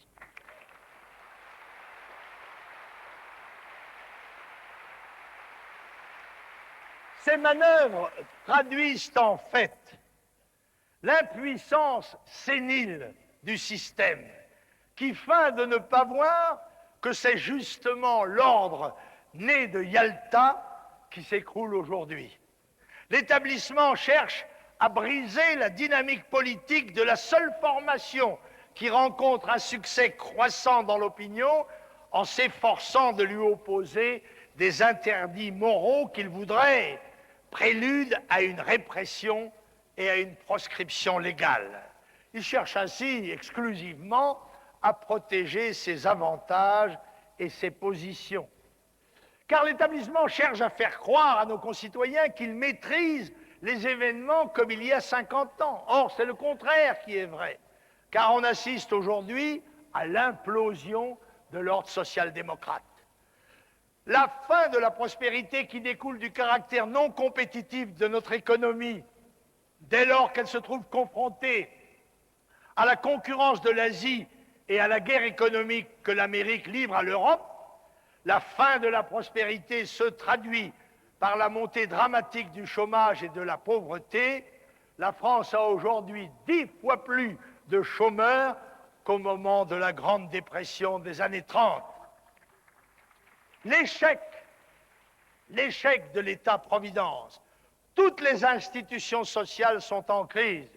Ces manœuvres traduisent en fait l'impuissance sénile du système, qui feint de ne pas voir que c'est justement l'ordre né de Yalta qui s'écroule aujourd'hui. L'établissement cherche à briser la dynamique politique de la seule formation qui rencontre un succès croissant dans l'opinion en s'efforçant de lui opposer des interdits moraux qu'il voudrait prélude à une répression et à une proscription légale. Il cherche ainsi exclusivement à protéger ses avantages et ses positions. Car l'établissement cherche à faire croire à nos concitoyens qu'il maîtrise les événements comme il y a 50 ans. Or, c'est le contraire qui est vrai, car on assiste aujourd'hui à l'implosion de l'ordre social-démocrate. La fin de la prospérité qui découle du caractère non compétitif de notre économie, dès lors qu'elle se trouve confrontée à la concurrence de l'Asie et à la guerre économique que l'Amérique livre à l'Europe, la fin de la prospérité se traduit par la montée dramatique du chômage et de la pauvreté. La France a aujourd'hui 10 fois plus de chômeurs qu'au moment de la Grande Dépression des années 30. L'échec de l'État-providence, toutes les institutions sociales sont en crise,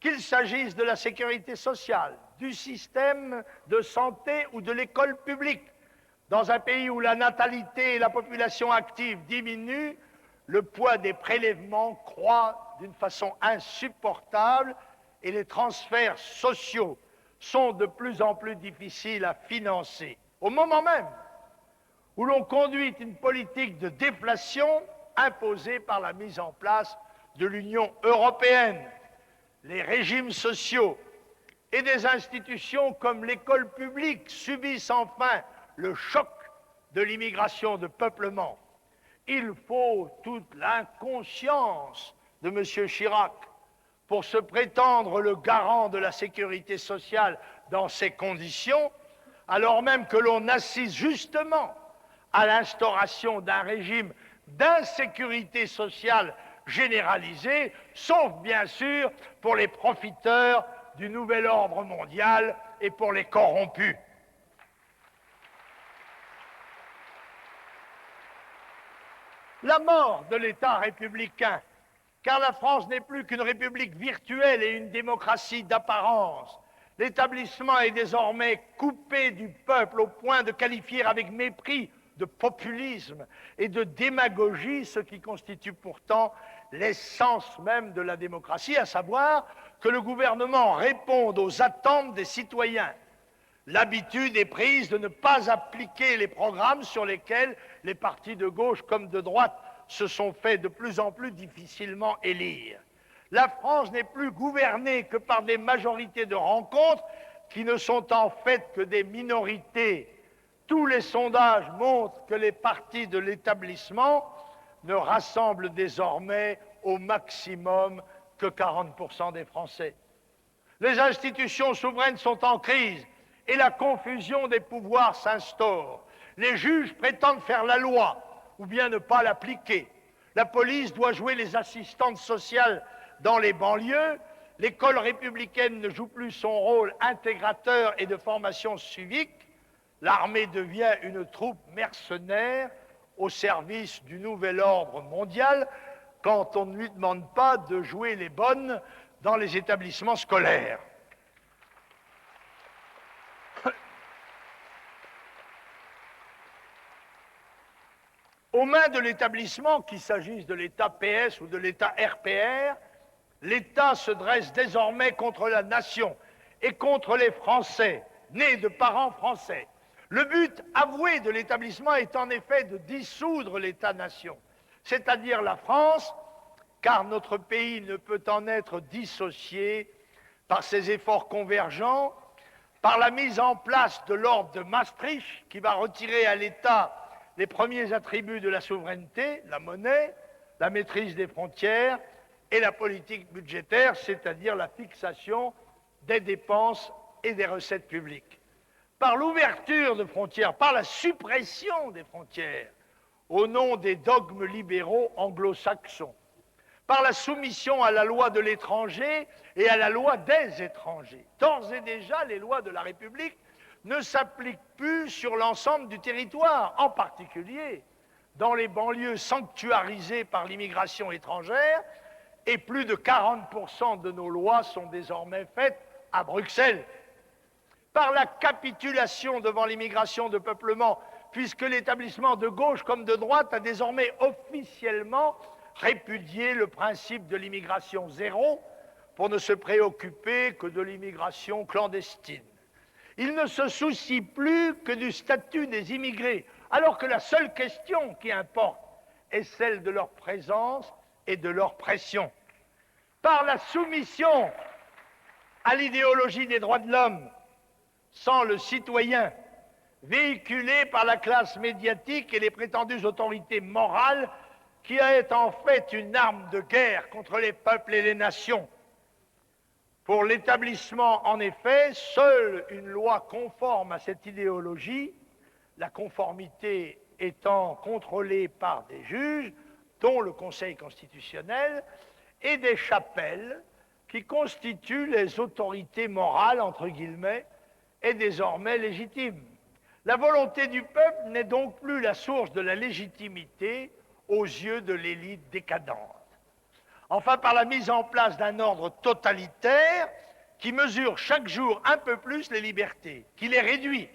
qu'il s'agisse de la sécurité sociale, du système de santé ou de l'école publique. Dans un pays où la natalité et la population active diminuent, le poids des prélèvements croît d'une façon insupportable et les transferts sociaux sont de plus en plus difficiles à financer. Au moment même où l'on conduit une politique de déflation imposée par la mise en place de l'Union européenne, les régimes sociaux et des institutions comme l'école publique subissent enfin le choc de l'immigration de peuplement. Il faut toute l'inconscience de M. Chirac pour se prétendre le garant de la sécurité sociale dans ces conditions, alors même que l'on assiste justement à l'instauration d'un régime d'insécurité sociale généralisée, sauf bien sûr pour les profiteurs du nouvel ordre mondial et pour les corrompus. La mort de l'État républicain car la France n'est plus qu'une république virtuelle et une démocratie d'apparence. L'établissement est désormais coupé du peuple au point de qualifier avec mépris de populisme et de démagogie ce qui constitue pourtant l'essence même de la démocratie, à savoir que le gouvernement réponde aux attentes des citoyens. L'habitude est prise de ne pas appliquer les programmes sur lesquels les partis de gauche comme de droite se sont fait de plus en plus difficilement élire. La France n'est plus gouvernée que par des majorités de rencontres qui ne sont en fait que des minorités. Tous les sondages montrent que les partis de l'établissement ne rassemblent désormais au maximum que 40% des Français. Les institutions souveraines sont en crise et la confusion des pouvoirs s'instaure. Les juges prétendent faire la loi ou bien ne pas l'appliquer. La police doit jouer les assistantes sociales dans les banlieues. L'école républicaine ne joue plus son rôle intégrateur et de formation civique. L'armée devient une troupe mercenaire au service du nouvel ordre mondial quand on ne lui demande pas de jouer les bonnes dans les établissements scolaires. Aux mains de l'établissement, qu'il s'agisse de l'État PS ou de l'État RPR, l'État se dresse désormais contre la nation et contre les Français, nés de parents français. Le but avoué de l'établissement est en effet de dissoudre l'État-nation, c'est-à-dire la France, car notre pays ne peut en être dissocié par ses efforts convergents, par la mise en place de l'ordre de Maastricht, qui va retirer à l'État les premiers attributs de la souveraineté, la monnaie, la maîtrise des frontières et la politique budgétaire, c'est-à-dire la fixation des dépenses et des recettes publiques. Par l'ouverture de frontières, par la suppression des frontières, au nom des dogmes libéraux anglo-saxons, par la soumission à la loi de l'étranger et à la loi des étrangers. D'ores et déjà, les lois de la République ne s'appliquent plus sur l'ensemble du territoire, en particulier dans les banlieues sanctuarisées par l'immigration étrangère, et plus de 40% de nos lois sont désormais faites à Bruxelles. Par la capitulation devant l'immigration de peuplement, puisque l'établissement de gauche comme de droite a désormais officiellement répudié le principe de l'immigration zéro pour ne se préoccuper que de l'immigration clandestine. Il ne se soucie plus que du statut des immigrés, alors que la seule question qui importe est celle de leur présence et de leur pression. Par la soumission à l'idéologie des droits de l'homme, sans le citoyen, véhiculée par la classe médiatique et les prétendues autorités morales, qui est en fait une arme de guerre contre les peuples et les nations. Pour l'établissement, en effet, seule une loi conforme à cette idéologie, la conformité étant contrôlée par des juges, dont le Conseil constitutionnel, et des chapelles qui constituent les autorités morales, entre guillemets, est désormais légitime. La volonté du peuple n'est donc plus la source de la légitimité aux yeux de l'élite décadente. Enfin, par la mise en place d'un ordre totalitaire qui mesure chaque jour un peu plus les libertés, qui les réduit.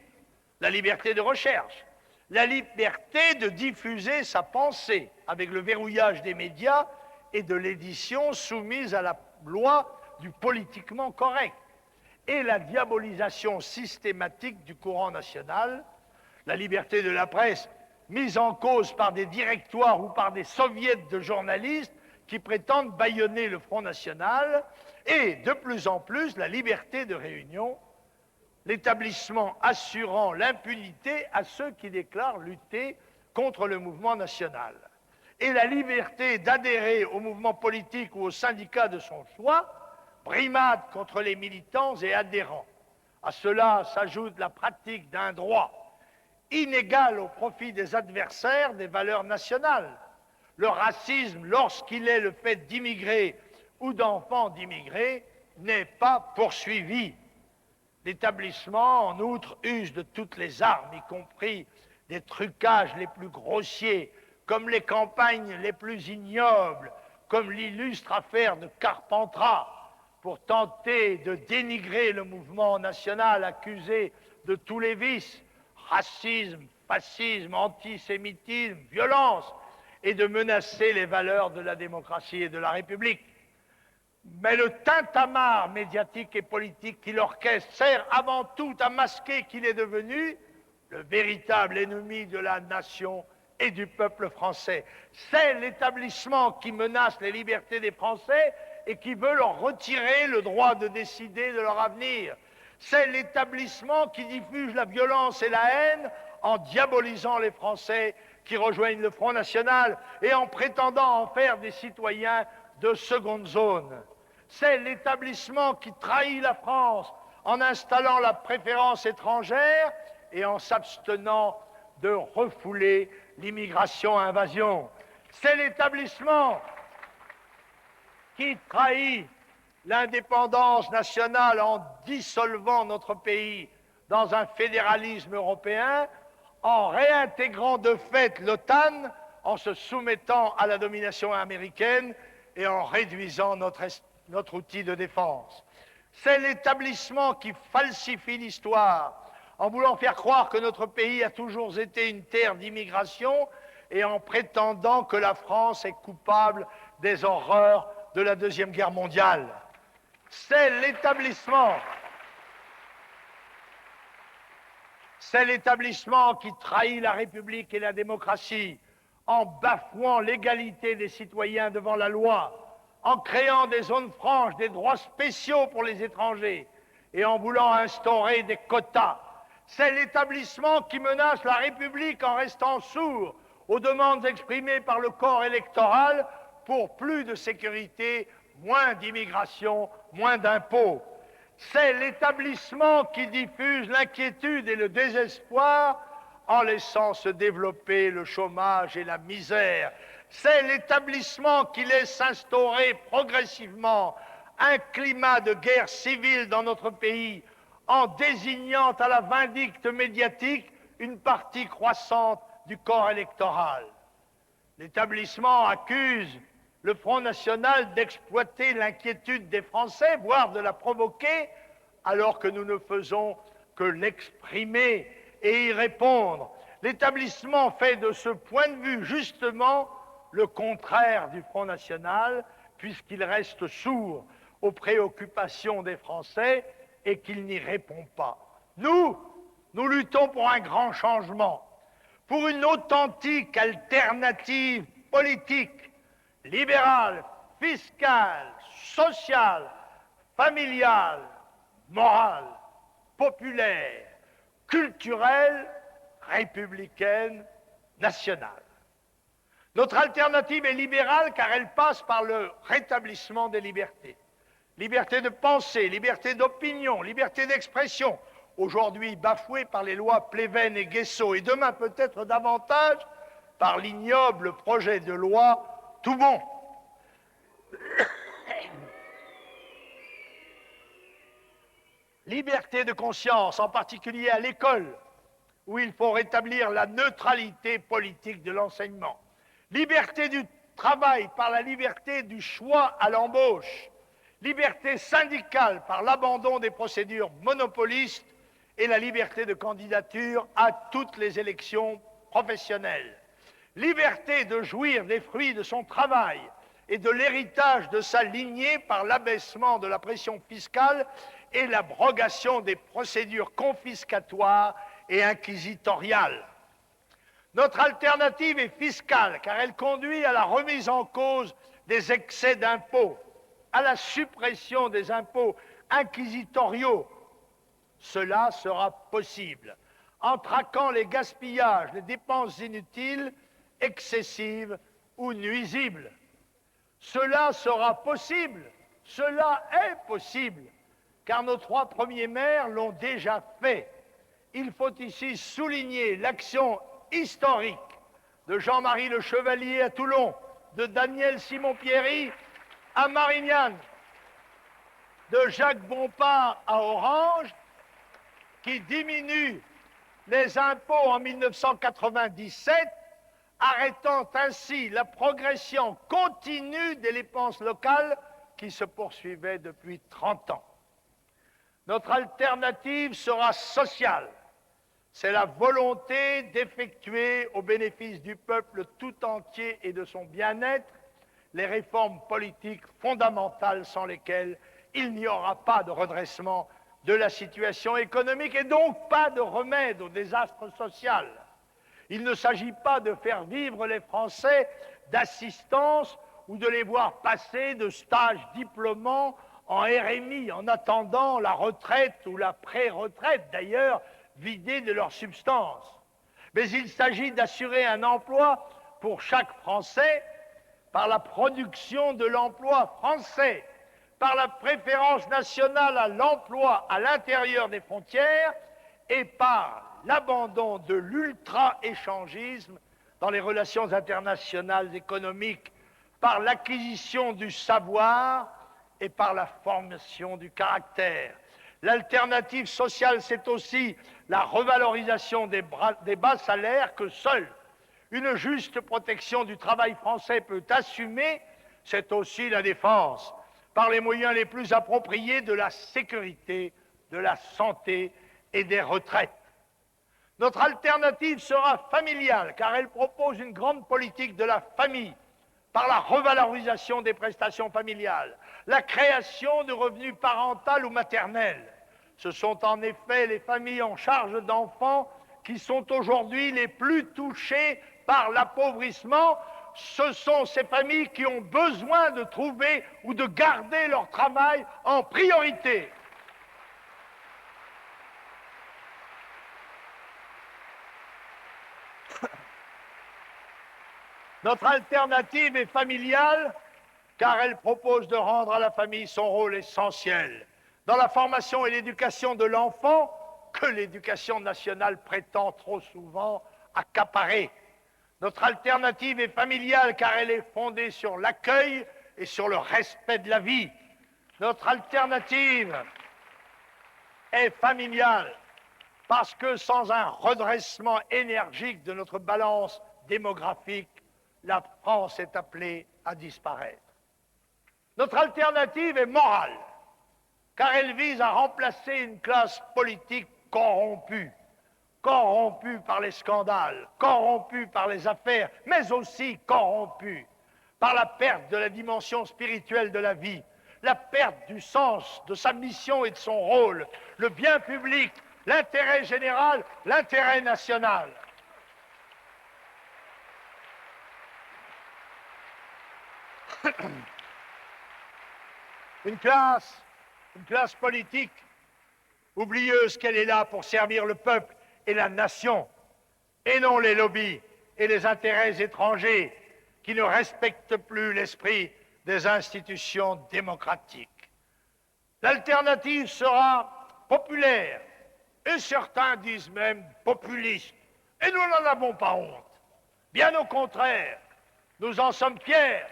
La liberté de recherche, la liberté de diffuser sa pensée avec le verrouillage des médias et de l'édition soumise à la loi du politiquement correct, et la diabolisation systématique du courant national, la liberté de la presse mise en cause par des directoires ou par des soviets de journalistes qui prétendent bâillonner le Front National, et de plus en plus la liberté de réunion, l'établissement assurant l'impunité à ceux qui déclarent lutter contre le mouvement national, et la liberté d'adhérer au mouvement politique ou au syndicat de son choix, brimade contre les militants et adhérents. À cela s'ajoute la pratique d'un droit inégal au profit des adversaires des valeurs nationales. Le racisme, lorsqu'il est le fait d'immigrer ou d'enfants d'immigrés, n'est pas poursuivi. L'établissement, en outre, use de toutes les armes, y compris des trucages les plus grossiers, comme les campagnes les plus ignobles comme l'illustre affaire de Carpentras, pour tenter de dénigrer le mouvement national accusé de tous les vices, racisme, fascisme, antisémitisme, violence, et de menacer les valeurs de la démocratie et de la République. Mais le tintamarre médiatique et politique qu'il orchestre sert avant tout à masquer qu'il est devenu le véritable ennemi de la nation et du peuple français. C'est l'établissement qui menace les libertés des Français et qui veut leur retirer le droit de décider de leur avenir. C'est l'établissement qui diffuse la violence et la haine en diabolisant les Français qui rejoignent le Front National et en prétendant en faire des citoyens de seconde zone. C'est l'établissement qui trahit la France en installant la préférence étrangère et en s'abstenant de refouler l'immigration-invasion. C'est l'établissement qui trahit l'indépendance nationale en dissolvant notre pays dans un fédéralisme européen, en réintégrant de fait l'OTAN, en se soumettant à la domination américaine et en réduisant notre outil de défense. C'est l'établissement qui falsifie l'histoire en voulant faire croire que notre pays a toujours été une terre d'immigration et en prétendant que la France est coupable des horreurs de la Deuxième Guerre mondiale. C'est l'établissement qui trahit la République et la démocratie en bafouant l'égalité des citoyens devant la loi, en créant des zones franches, des droits spéciaux pour les étrangers et en voulant instaurer des quotas. C'est l'établissement qui menace la République en restant sourd aux demandes exprimées par le corps électoral pour plus de sécurité, moins d'immigration, moins d'impôts. C'est l'établissement qui diffuse l'inquiétude et le désespoir en laissant se développer le chômage et la misère. C'est l'établissement qui laisse s'instaurer progressivement un climat de guerre civile dans notre pays en désignant à la vindicte médiatique une partie croissante du corps électoral. L'établissement accuse le Front National d'exploiter l'inquiétude des Français, voire de la provoquer, alors que nous ne faisons que l'exprimer et y répondre. L'établissement fait de ce point de vue justement le contraire du Front National, puisqu'il reste sourd aux préoccupations des Français et qu'il n'y répond pas. Nous luttons pour un grand changement, pour une authentique alternative politique, libérale, fiscale, sociale, familiale, morale, populaire, culturelle, républicaine, nationale. Notre alternative est libérale car elle passe par le rétablissement des libertés. Liberté de pensée, liberté d'opinion, liberté d'expression, aujourd'hui bafouée par les lois Pleven et Guesso, et demain peut-être davantage par l'ignoble projet de loi Toubon. Liberté de conscience, en particulier à l'école, où il faut rétablir la neutralité politique de l'enseignement. Liberté du travail par la liberté du choix à l'embauche. Liberté syndicale par l'abandon des procédures monopolistes et la liberté de candidature à toutes les élections professionnelles. Liberté de jouir des fruits de son travail et de l'héritage de sa lignée par l'abaissement de la pression fiscale et l'abrogation des procédures confiscatoires et inquisitoriales. Notre alternative est fiscale car elle conduit à la remise en cause des excès d'impôts, à la suppression des impôts inquisitoriaux. Cela sera possible en traquant les gaspillages, les dépenses inutiles, excessives ou nuisibles. Cela sera possible, cela est possible, car nos 3 premiers maires l'ont déjà fait. Il faut ici souligner l'action historique de Jean-Marie Le Chevalier à Toulon, de Daniel Simon-Pierry à Marignane, de Jacques Bompard à Orange, qui diminue les impôts en 1997 arrêtant ainsi la progression continue des dépenses locales qui se poursuivait depuis 30 ans. Notre alternative sera sociale. C'est la volonté d'effectuer au bénéfice du peuple tout entier et de son bien-être les réformes politiques fondamentales sans lesquelles il n'y aura pas de redressement de la situation économique et donc pas de remède au désastre social. Il ne s'agit pas de faire vivre les Français d'assistance ou de les voir passer de stages diplômants en RMI en attendant la retraite ou la pré-retraite, d'ailleurs vidée de leur substance. Mais il s'agit d'assurer un emploi pour chaque Français par la production de l'emploi français, par la préférence nationale à l'emploi à l'intérieur des frontières et par l'abandon de l'ultra-échangisme dans les relations internationales économiques, par l'acquisition du savoir et par la formation du caractère. L'alternative sociale, c'est aussi la revalorisation des bas salaires que seule une juste protection du travail français peut assumer. C'est aussi la défense, par les moyens les plus appropriés, de la sécurité, de la santé et des retraites. Notre alternative sera familiale, car elle propose une grande politique de la famille, par la revalorisation des prestations familiales, la création de revenus parental ou maternel. Ce sont en effet les familles en charge d'enfants qui sont aujourd'hui les plus touchées par l'appauvrissement. Ce sont ces familles qui ont besoin de trouver ou de garder leur travail en priorité. Notre alternative est familiale, car elle propose de rendre à la famille son rôle essentiel dans la formation et l'éducation de l'enfant que l'éducation nationale prétend trop souvent accaparer. Notre alternative est familiale, car elle est fondée sur l'accueil et sur le respect de la vie. Notre alternative est familiale, parce que sans un redressement énergique de notre balance démographique, la France est appelée à disparaître. Notre alternative est morale, car elle vise à remplacer une classe politique corrompue, corrompue par les scandales, corrompue par les affaires, mais aussi corrompue par la perte de la dimension spirituelle de la vie, la perte du sens de sa mission et de son rôle, le bien public, l'intérêt général, l'intérêt national. Une classe politique oublieuse qu'elle est là pour servir le peuple et la nation, et non les lobbies et les intérêts étrangers qui ne respectent plus l'esprit des institutions démocratiques. L'alternative sera populaire, et certains disent même populiste, et nous n'en avons pas honte. Bien au contraire, nous en sommes fiers.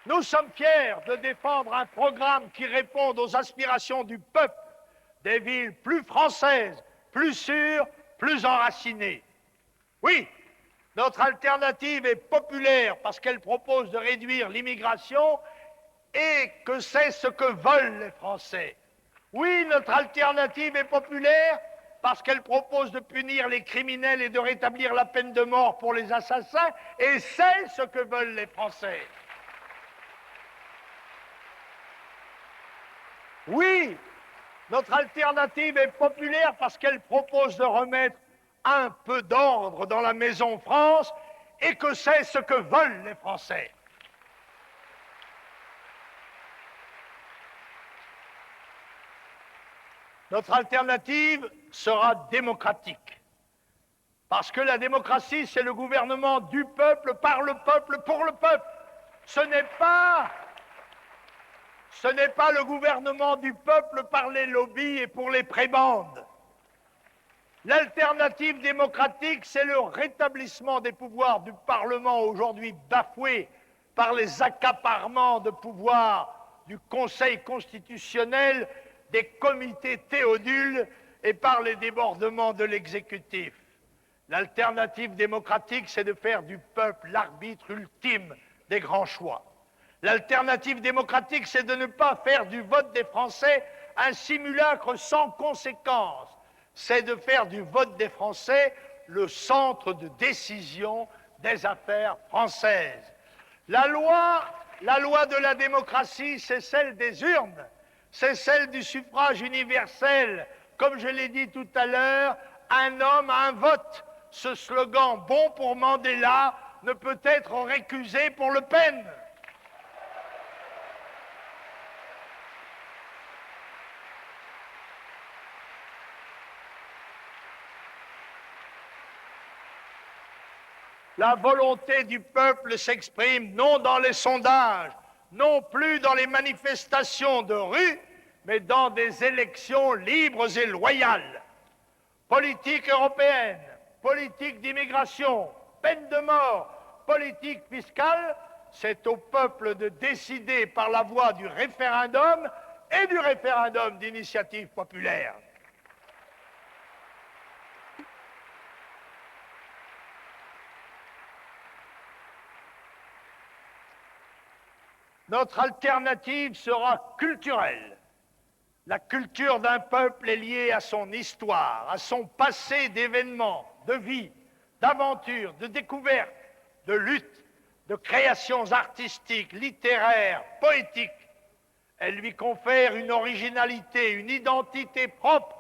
Nous sommes fiers de défendre un programme qui réponde aux aspirations du peuple, des villes plus françaises, plus sûres, plus enracinées. Oui, notre alternative est populaire parce qu'elle propose de réduire l'immigration et que c'est ce que veulent les Français. Oui, notre alternative est populaire parce qu'elle propose de punir les criminels et de rétablir la peine de mort pour les assassins, et c'est ce que veulent les Français. Oui, notre alternative est populaire parce qu'elle propose de remettre un peu d'ordre dans la maison France et que c'est ce que veulent les Français. Notre alternative sera démocratique. Parce que la démocratie, c'est le gouvernement du peuple, par le peuple, pour le peuple. Ce n'est pas le gouvernement du peuple par les lobbies et pour les prébendes. L'alternative démocratique, c'est le rétablissement des pouvoirs du Parlement, aujourd'hui bafoués par les accaparements de pouvoir du Conseil constitutionnel, des comités Théodule et par les débordements de l'exécutif. L'alternative démocratique, c'est de faire du peuple l'arbitre ultime des grands choix. L'alternative démocratique, c'est de ne pas faire du vote des Français un simulacre sans conséquence. C'est de faire du vote des Français le centre de décision des affaires françaises. La loi de la démocratie, c'est celle des urnes, c'est celle du suffrage universel. Comme je l'ai dit tout à l'heure, un homme, un vote. Ce slogan bon pour Mandela ne peut être récusé pour Le Pen. La volonté du peuple s'exprime non dans les sondages, non plus dans les manifestations de rue, mais dans des élections libres et loyales. Politique européenne, politique d'immigration, peine de mort, politique fiscale, c'est au peuple de décider par la voie du référendum et du référendum d'initiative populaire. Notre alternative sera culturelle. La culture d'un peuple est liée à son histoire, à son passé d'événements, de vie, d'aventures, de découvertes, de luttes, de créations artistiques, littéraires, poétiques. Elle lui confère une originalité, une identité propre,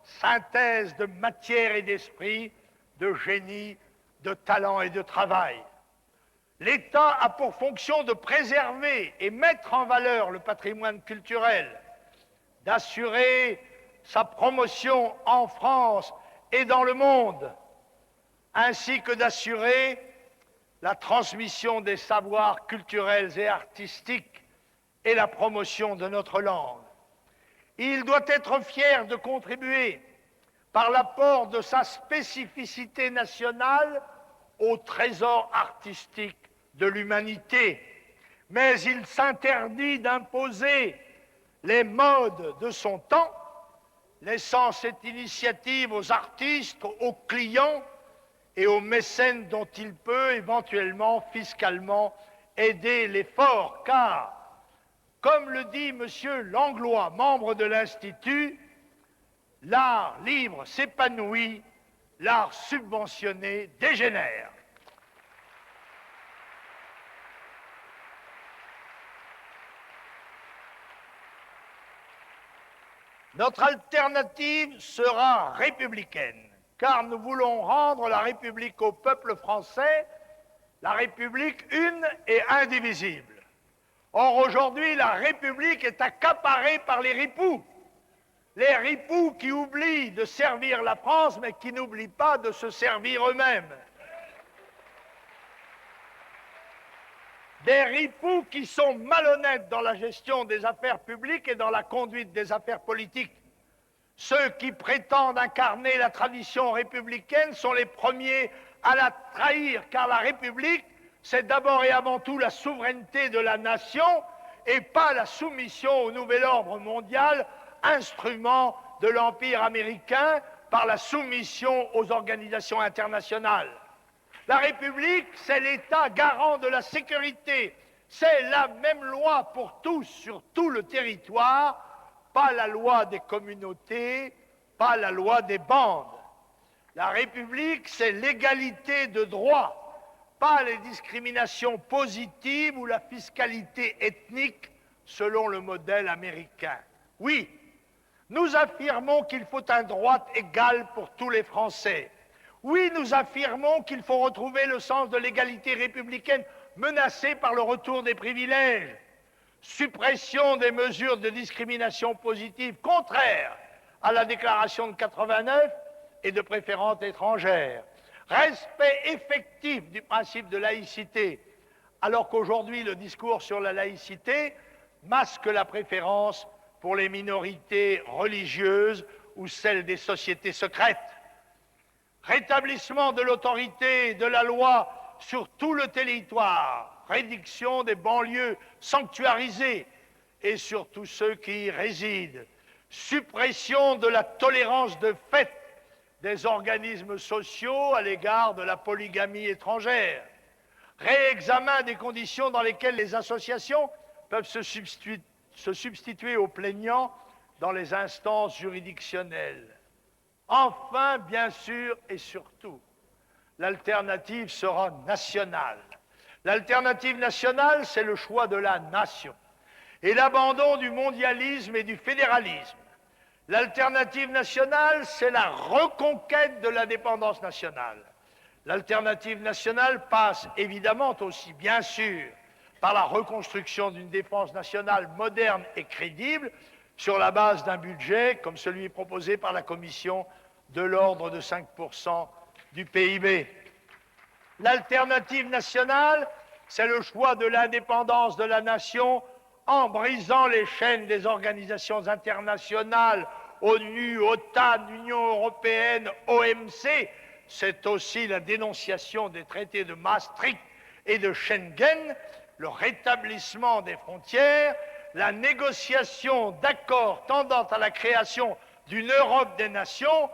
synthèse de matière et d'esprit, de génie, de talent et de travail. L'État a pour fonction de préserver et mettre en valeur le patrimoine culturel, d'assurer sa promotion en France et dans le monde, ainsi que d'assurer la transmission des savoirs culturels et artistiques et la promotion de notre langue. Il doit être fier de contribuer, par l'apport de sa spécificité nationale, au trésor artistique de l'humanité. Mais il s'interdit d'imposer les modes de son temps, laissant cette initiative aux artistes, aux clients et aux mécènes dont il peut éventuellement fiscalement aider l'effort, car, comme le dit M. Langlois, membre de l'Institut, l'art libre s'épanouit, l'art subventionné dégénère. Notre alternative sera républicaine, car nous voulons rendre la République au peuple français, la République une et indivisible. Or, aujourd'hui, la République est accaparée par les ripoux. Les ripoux qui oublient de servir la France, mais qui n'oublient pas de se servir eux-mêmes. Des ripoux qui sont malhonnêtes dans la gestion des affaires publiques et dans la conduite des affaires politiques. Ceux qui prétendent incarner la tradition républicaine sont les premiers à la trahir, car la République, c'est d'abord et avant tout la souveraineté de la nation et pas la soumission au nouvel ordre mondial, instrument de l'Empire américain par la soumission aux organisations internationales. La République, c'est l'État garant de la sécurité. C'est la même loi pour tous sur tout le territoire, pas la loi des communautés, pas la loi des bandes. La République, c'est l'égalité de droit, pas les discriminations positives ou la fiscalité ethnique selon le modèle américain. Oui, nous affirmons qu'il faut un droit égal pour tous les Français. Oui, nous affirmons qu'il faut retrouver le sens de l'égalité républicaine menacée par le retour des privilèges, suppression des mesures de discrimination positive contraires à la déclaration de 89 et de préférence étrangère, respect effectif du principe de laïcité, alors qu'aujourd'hui le discours sur la laïcité masque la préférence pour les minorités religieuses ou celles des sociétés secrètes. Rétablissement de l'autorité de la loi sur tout le territoire, réduction des banlieues sanctuarisées et sur tous ceux qui y résident, suppression de la tolérance de fait des organismes sociaux à l'égard de la polygamie étrangère, réexamen des conditions dans lesquelles les associations peuvent se substituer aux plaignants dans les instances juridictionnelles. Enfin, bien sûr et surtout, l'alternative sera nationale. L'alternative nationale, c'est le choix de la nation et l'abandon du mondialisme et du fédéralisme. L'alternative nationale, c'est la reconquête de l'indépendance nationale. L'alternative nationale passe évidemment aussi, bien sûr, par la reconstruction d'une défense nationale moderne et crédible sur la base d'un budget comme celui proposé par la Commission de l'ordre de 5% du PIB. L'alternative nationale, c'est le choix de l'indépendance de la nation en brisant les chaînes des organisations internationales, ONU, OTAN, Union européenne, OMC. C'est aussi la dénonciation des traités de Maastricht et de Schengen, le rétablissement des frontières, la négociation d'accords tendant à la création d'une Europe des nations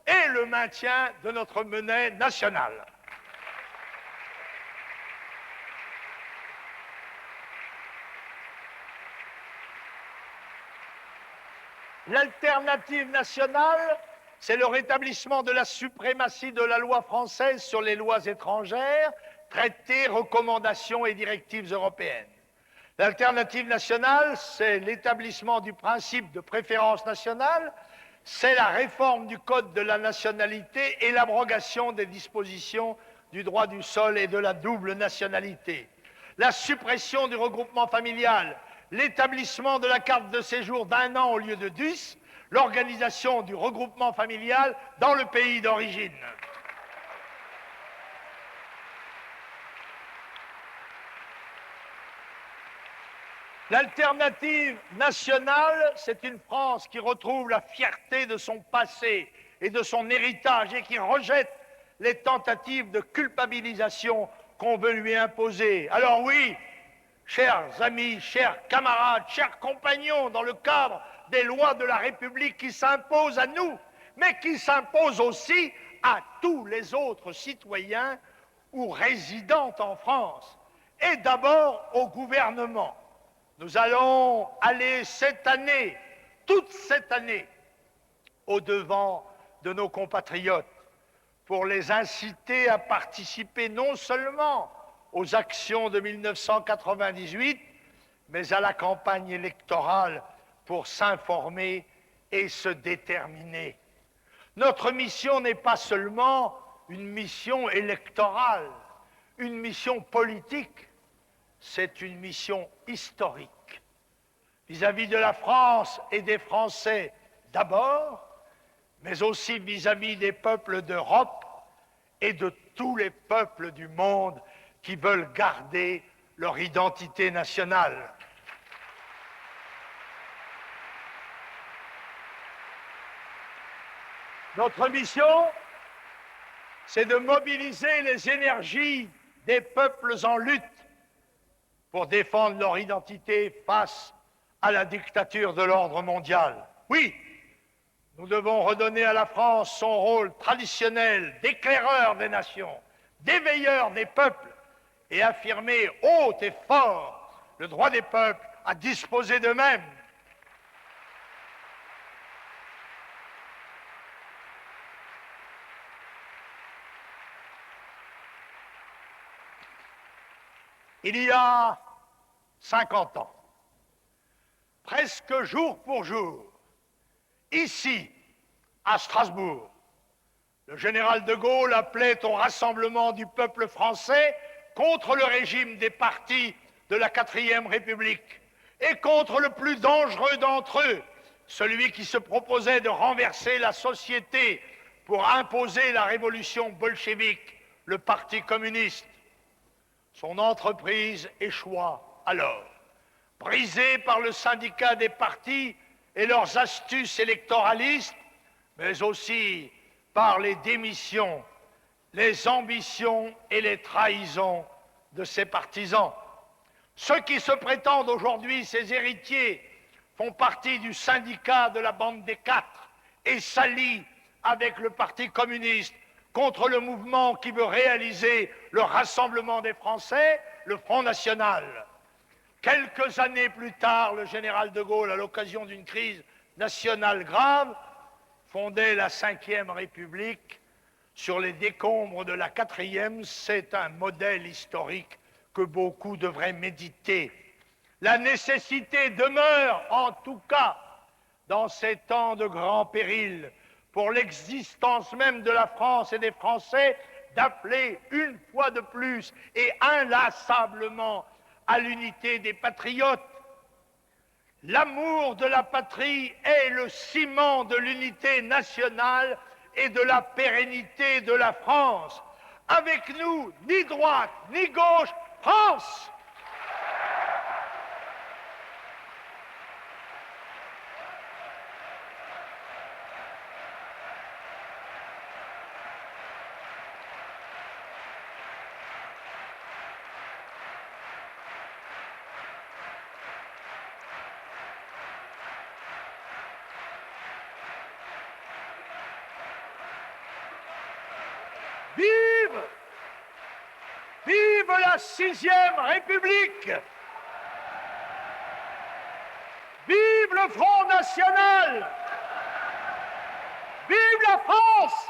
et le maintien de notre monnaie nationale. L'alternative nationale, c'est le rétablissement de la suprématie de la loi française sur les lois étrangères, traités, recommandations et directives européennes. L'alternative nationale, c'est l'établissement du principe de préférence nationale, c'est la réforme du Code de la nationalité et l'abrogation des dispositions du droit du sol et de la double nationalité. La suppression du regroupement familial, l'établissement de la carte de séjour d'1 an au lieu de 10, l'organisation du regroupement familial dans le pays d'origine. L'alternative nationale, c'est une France qui retrouve la fierté de son passé et de son héritage et qui rejette les tentatives de culpabilisation qu'on veut lui imposer. Alors oui, chers amis, chers camarades, chers compagnons, dans le cadre des lois de la République qui s'imposent à nous, mais qui s'imposent aussi à tous les autres citoyens ou résidents en France, et d'abord au gouvernement. Nous allons aller cette année, toute cette année, au-devant de nos compatriotes pour les inciter à participer non seulement aux actions de 1998, mais à la campagne électorale pour s'informer et se déterminer. Notre mission n'est pas seulement une mission électorale, une mission politique, c'est une mission historique vis-à-vis de la France et des Français d'abord, mais aussi vis-à-vis des peuples d'Europe et de tous les peuples du monde qui veulent garder leur identité nationale. Notre mission, c'est de mobiliser les énergies des peuples en lutte pour défendre leur identité face à la dictature de l'ordre mondial. Oui, nous devons redonner à la France son rôle traditionnel d'éclaireur des nations, d'éveilleur des peuples, et affirmer haut et fort le droit des peuples à disposer d'eux-mêmes. Il y a 50 ans, presque jour pour jour, ici, à Strasbourg, le général de Gaulle appelait au rassemblement du peuple français contre le régime des partis de la 4e République et contre le plus dangereux d'entre eux, celui qui se proposait de renverser la société pour imposer la révolution bolchevique, le Parti communiste. Son entreprise échoua alors, brisée par le syndicat des partis et leurs astuces électoralistes, mais aussi par les démissions, les ambitions et les trahisons de ses partisans. Ceux qui se prétendent aujourd'hui ses héritiers font partie du syndicat de la bande des quatre et s'allient avec le Parti communiste contre le mouvement qui veut réaliser le rassemblement des Français, le Front National. Quelques années plus tard, le général de Gaulle, à l'occasion d'une crise nationale grave, fondait la Ve République sur les décombres de la Quatrième. C'est un modèle historique que beaucoup devraient méditer. La nécessité demeure, en tout cas, dans ces temps de grand péril, pour l'existence même de la France et des Français, d'appeler une fois de plus et inlassablement à l'unité des patriotes. L'amour de la patrie est le ciment de l'unité nationale et de la pérennité de la France. Avec nous, ni droite, ni gauche, France! Vive! Vive la 6e République! Vive le Front National! Vive la France!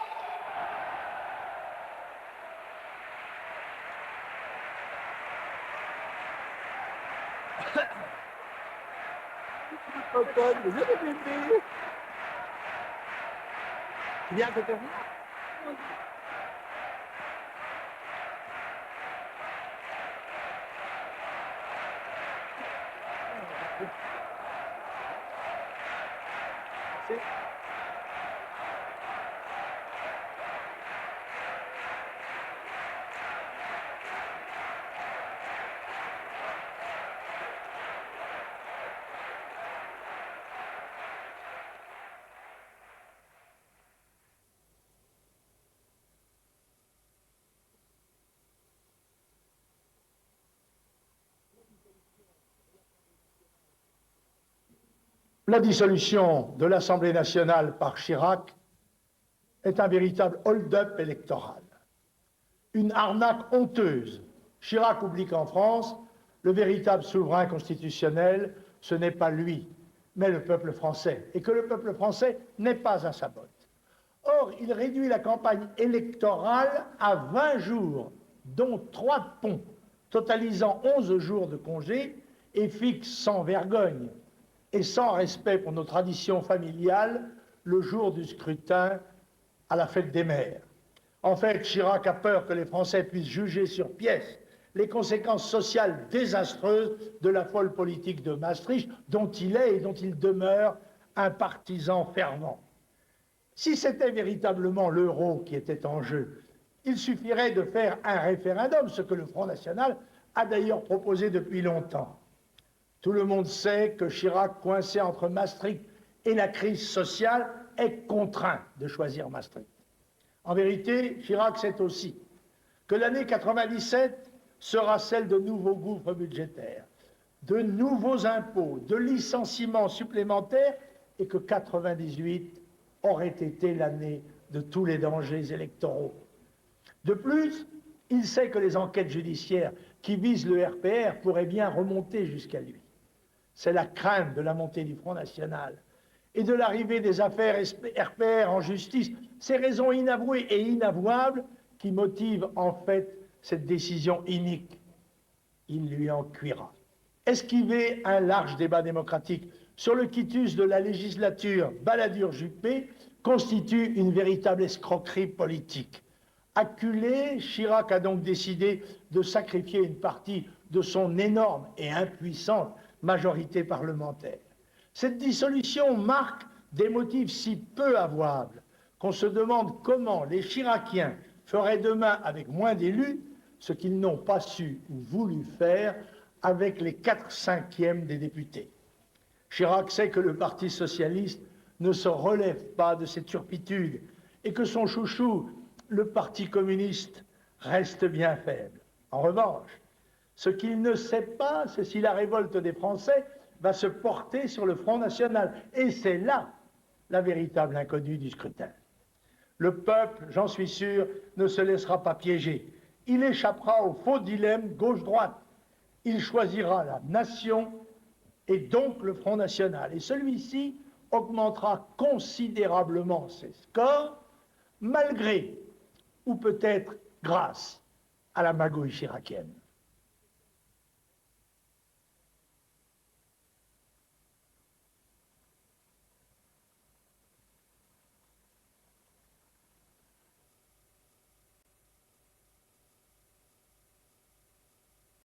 La dissolution de l'Assemblée nationale par Chirac est un véritable hold-up électoral. Une arnaque honteuse. Chirac oublie qu'en France, le véritable souverain constitutionnel, ce n'est pas lui, mais le peuple français, et que le peuple français n'est pas un sabot. Or, il réduit la campagne électorale à 20 jours, dont 3 ponts, totalisant 11 jours de congé, et fixe sans vergogne et sans respect pour nos traditions familiales le jour du scrutin à la fête des mères. En fait, Chirac a peur que les Français puissent juger sur pièce les conséquences sociales désastreuses de la folle politique de Maastricht, dont il est et dont il demeure un partisan fervent. Si c'était véritablement l'euro qui était en jeu, il suffirait de faire un référendum, ce que le Front National a d'ailleurs proposé depuis longtemps. Tout le monde sait que Chirac, coincé entre Maastricht et la crise sociale, est contraint de choisir Maastricht. En vérité, Chirac sait aussi que l'année 97 sera celle de nouveaux gouffres budgétaires, de nouveaux impôts, de licenciements supplémentaires, et que 98 aurait été l'année de tous les dangers électoraux. De plus, il sait que les enquêtes judiciaires qui visent le RPR pourraient bien remonter jusqu'à lui. C'est la crainte de la montée du Front National et de l'arrivée des affaires RPR en justice, ces raisons inavouées et inavouables qui motivent en fait cette décision inique. Il lui en cuira. Esquiver un large débat démocratique sur le quitus de la législature Balladur-Juppé constitue une véritable escroquerie politique. Acculé, Chirac a donc décidé de sacrifier une partie de son énorme et impuissante majorité parlementaire. Cette dissolution marque des motifs si peu avouables qu'on se demande comment les Chiraciens feraient demain avec moins d'élus ce qu'ils n'ont pas su ou voulu faire avec les 4/5 des députés. Chirac sait que le Parti socialiste ne se relève pas de cette turpitude et que son chouchou, le Parti communiste, reste bien faible. En revanche, ce qu'il ne sait pas, c'est si la révolte des Français va se porter sur le Front National. Et c'est là la véritable inconnue du scrutin. Le peuple, j'en suis sûr, ne se laissera pas piéger. Il échappera au faux dilemme gauche-droite. Il choisira la nation et donc le Front National. Et celui-ci augmentera considérablement ses scores, malgré, ou peut-être grâce, à la magouille chiracienne.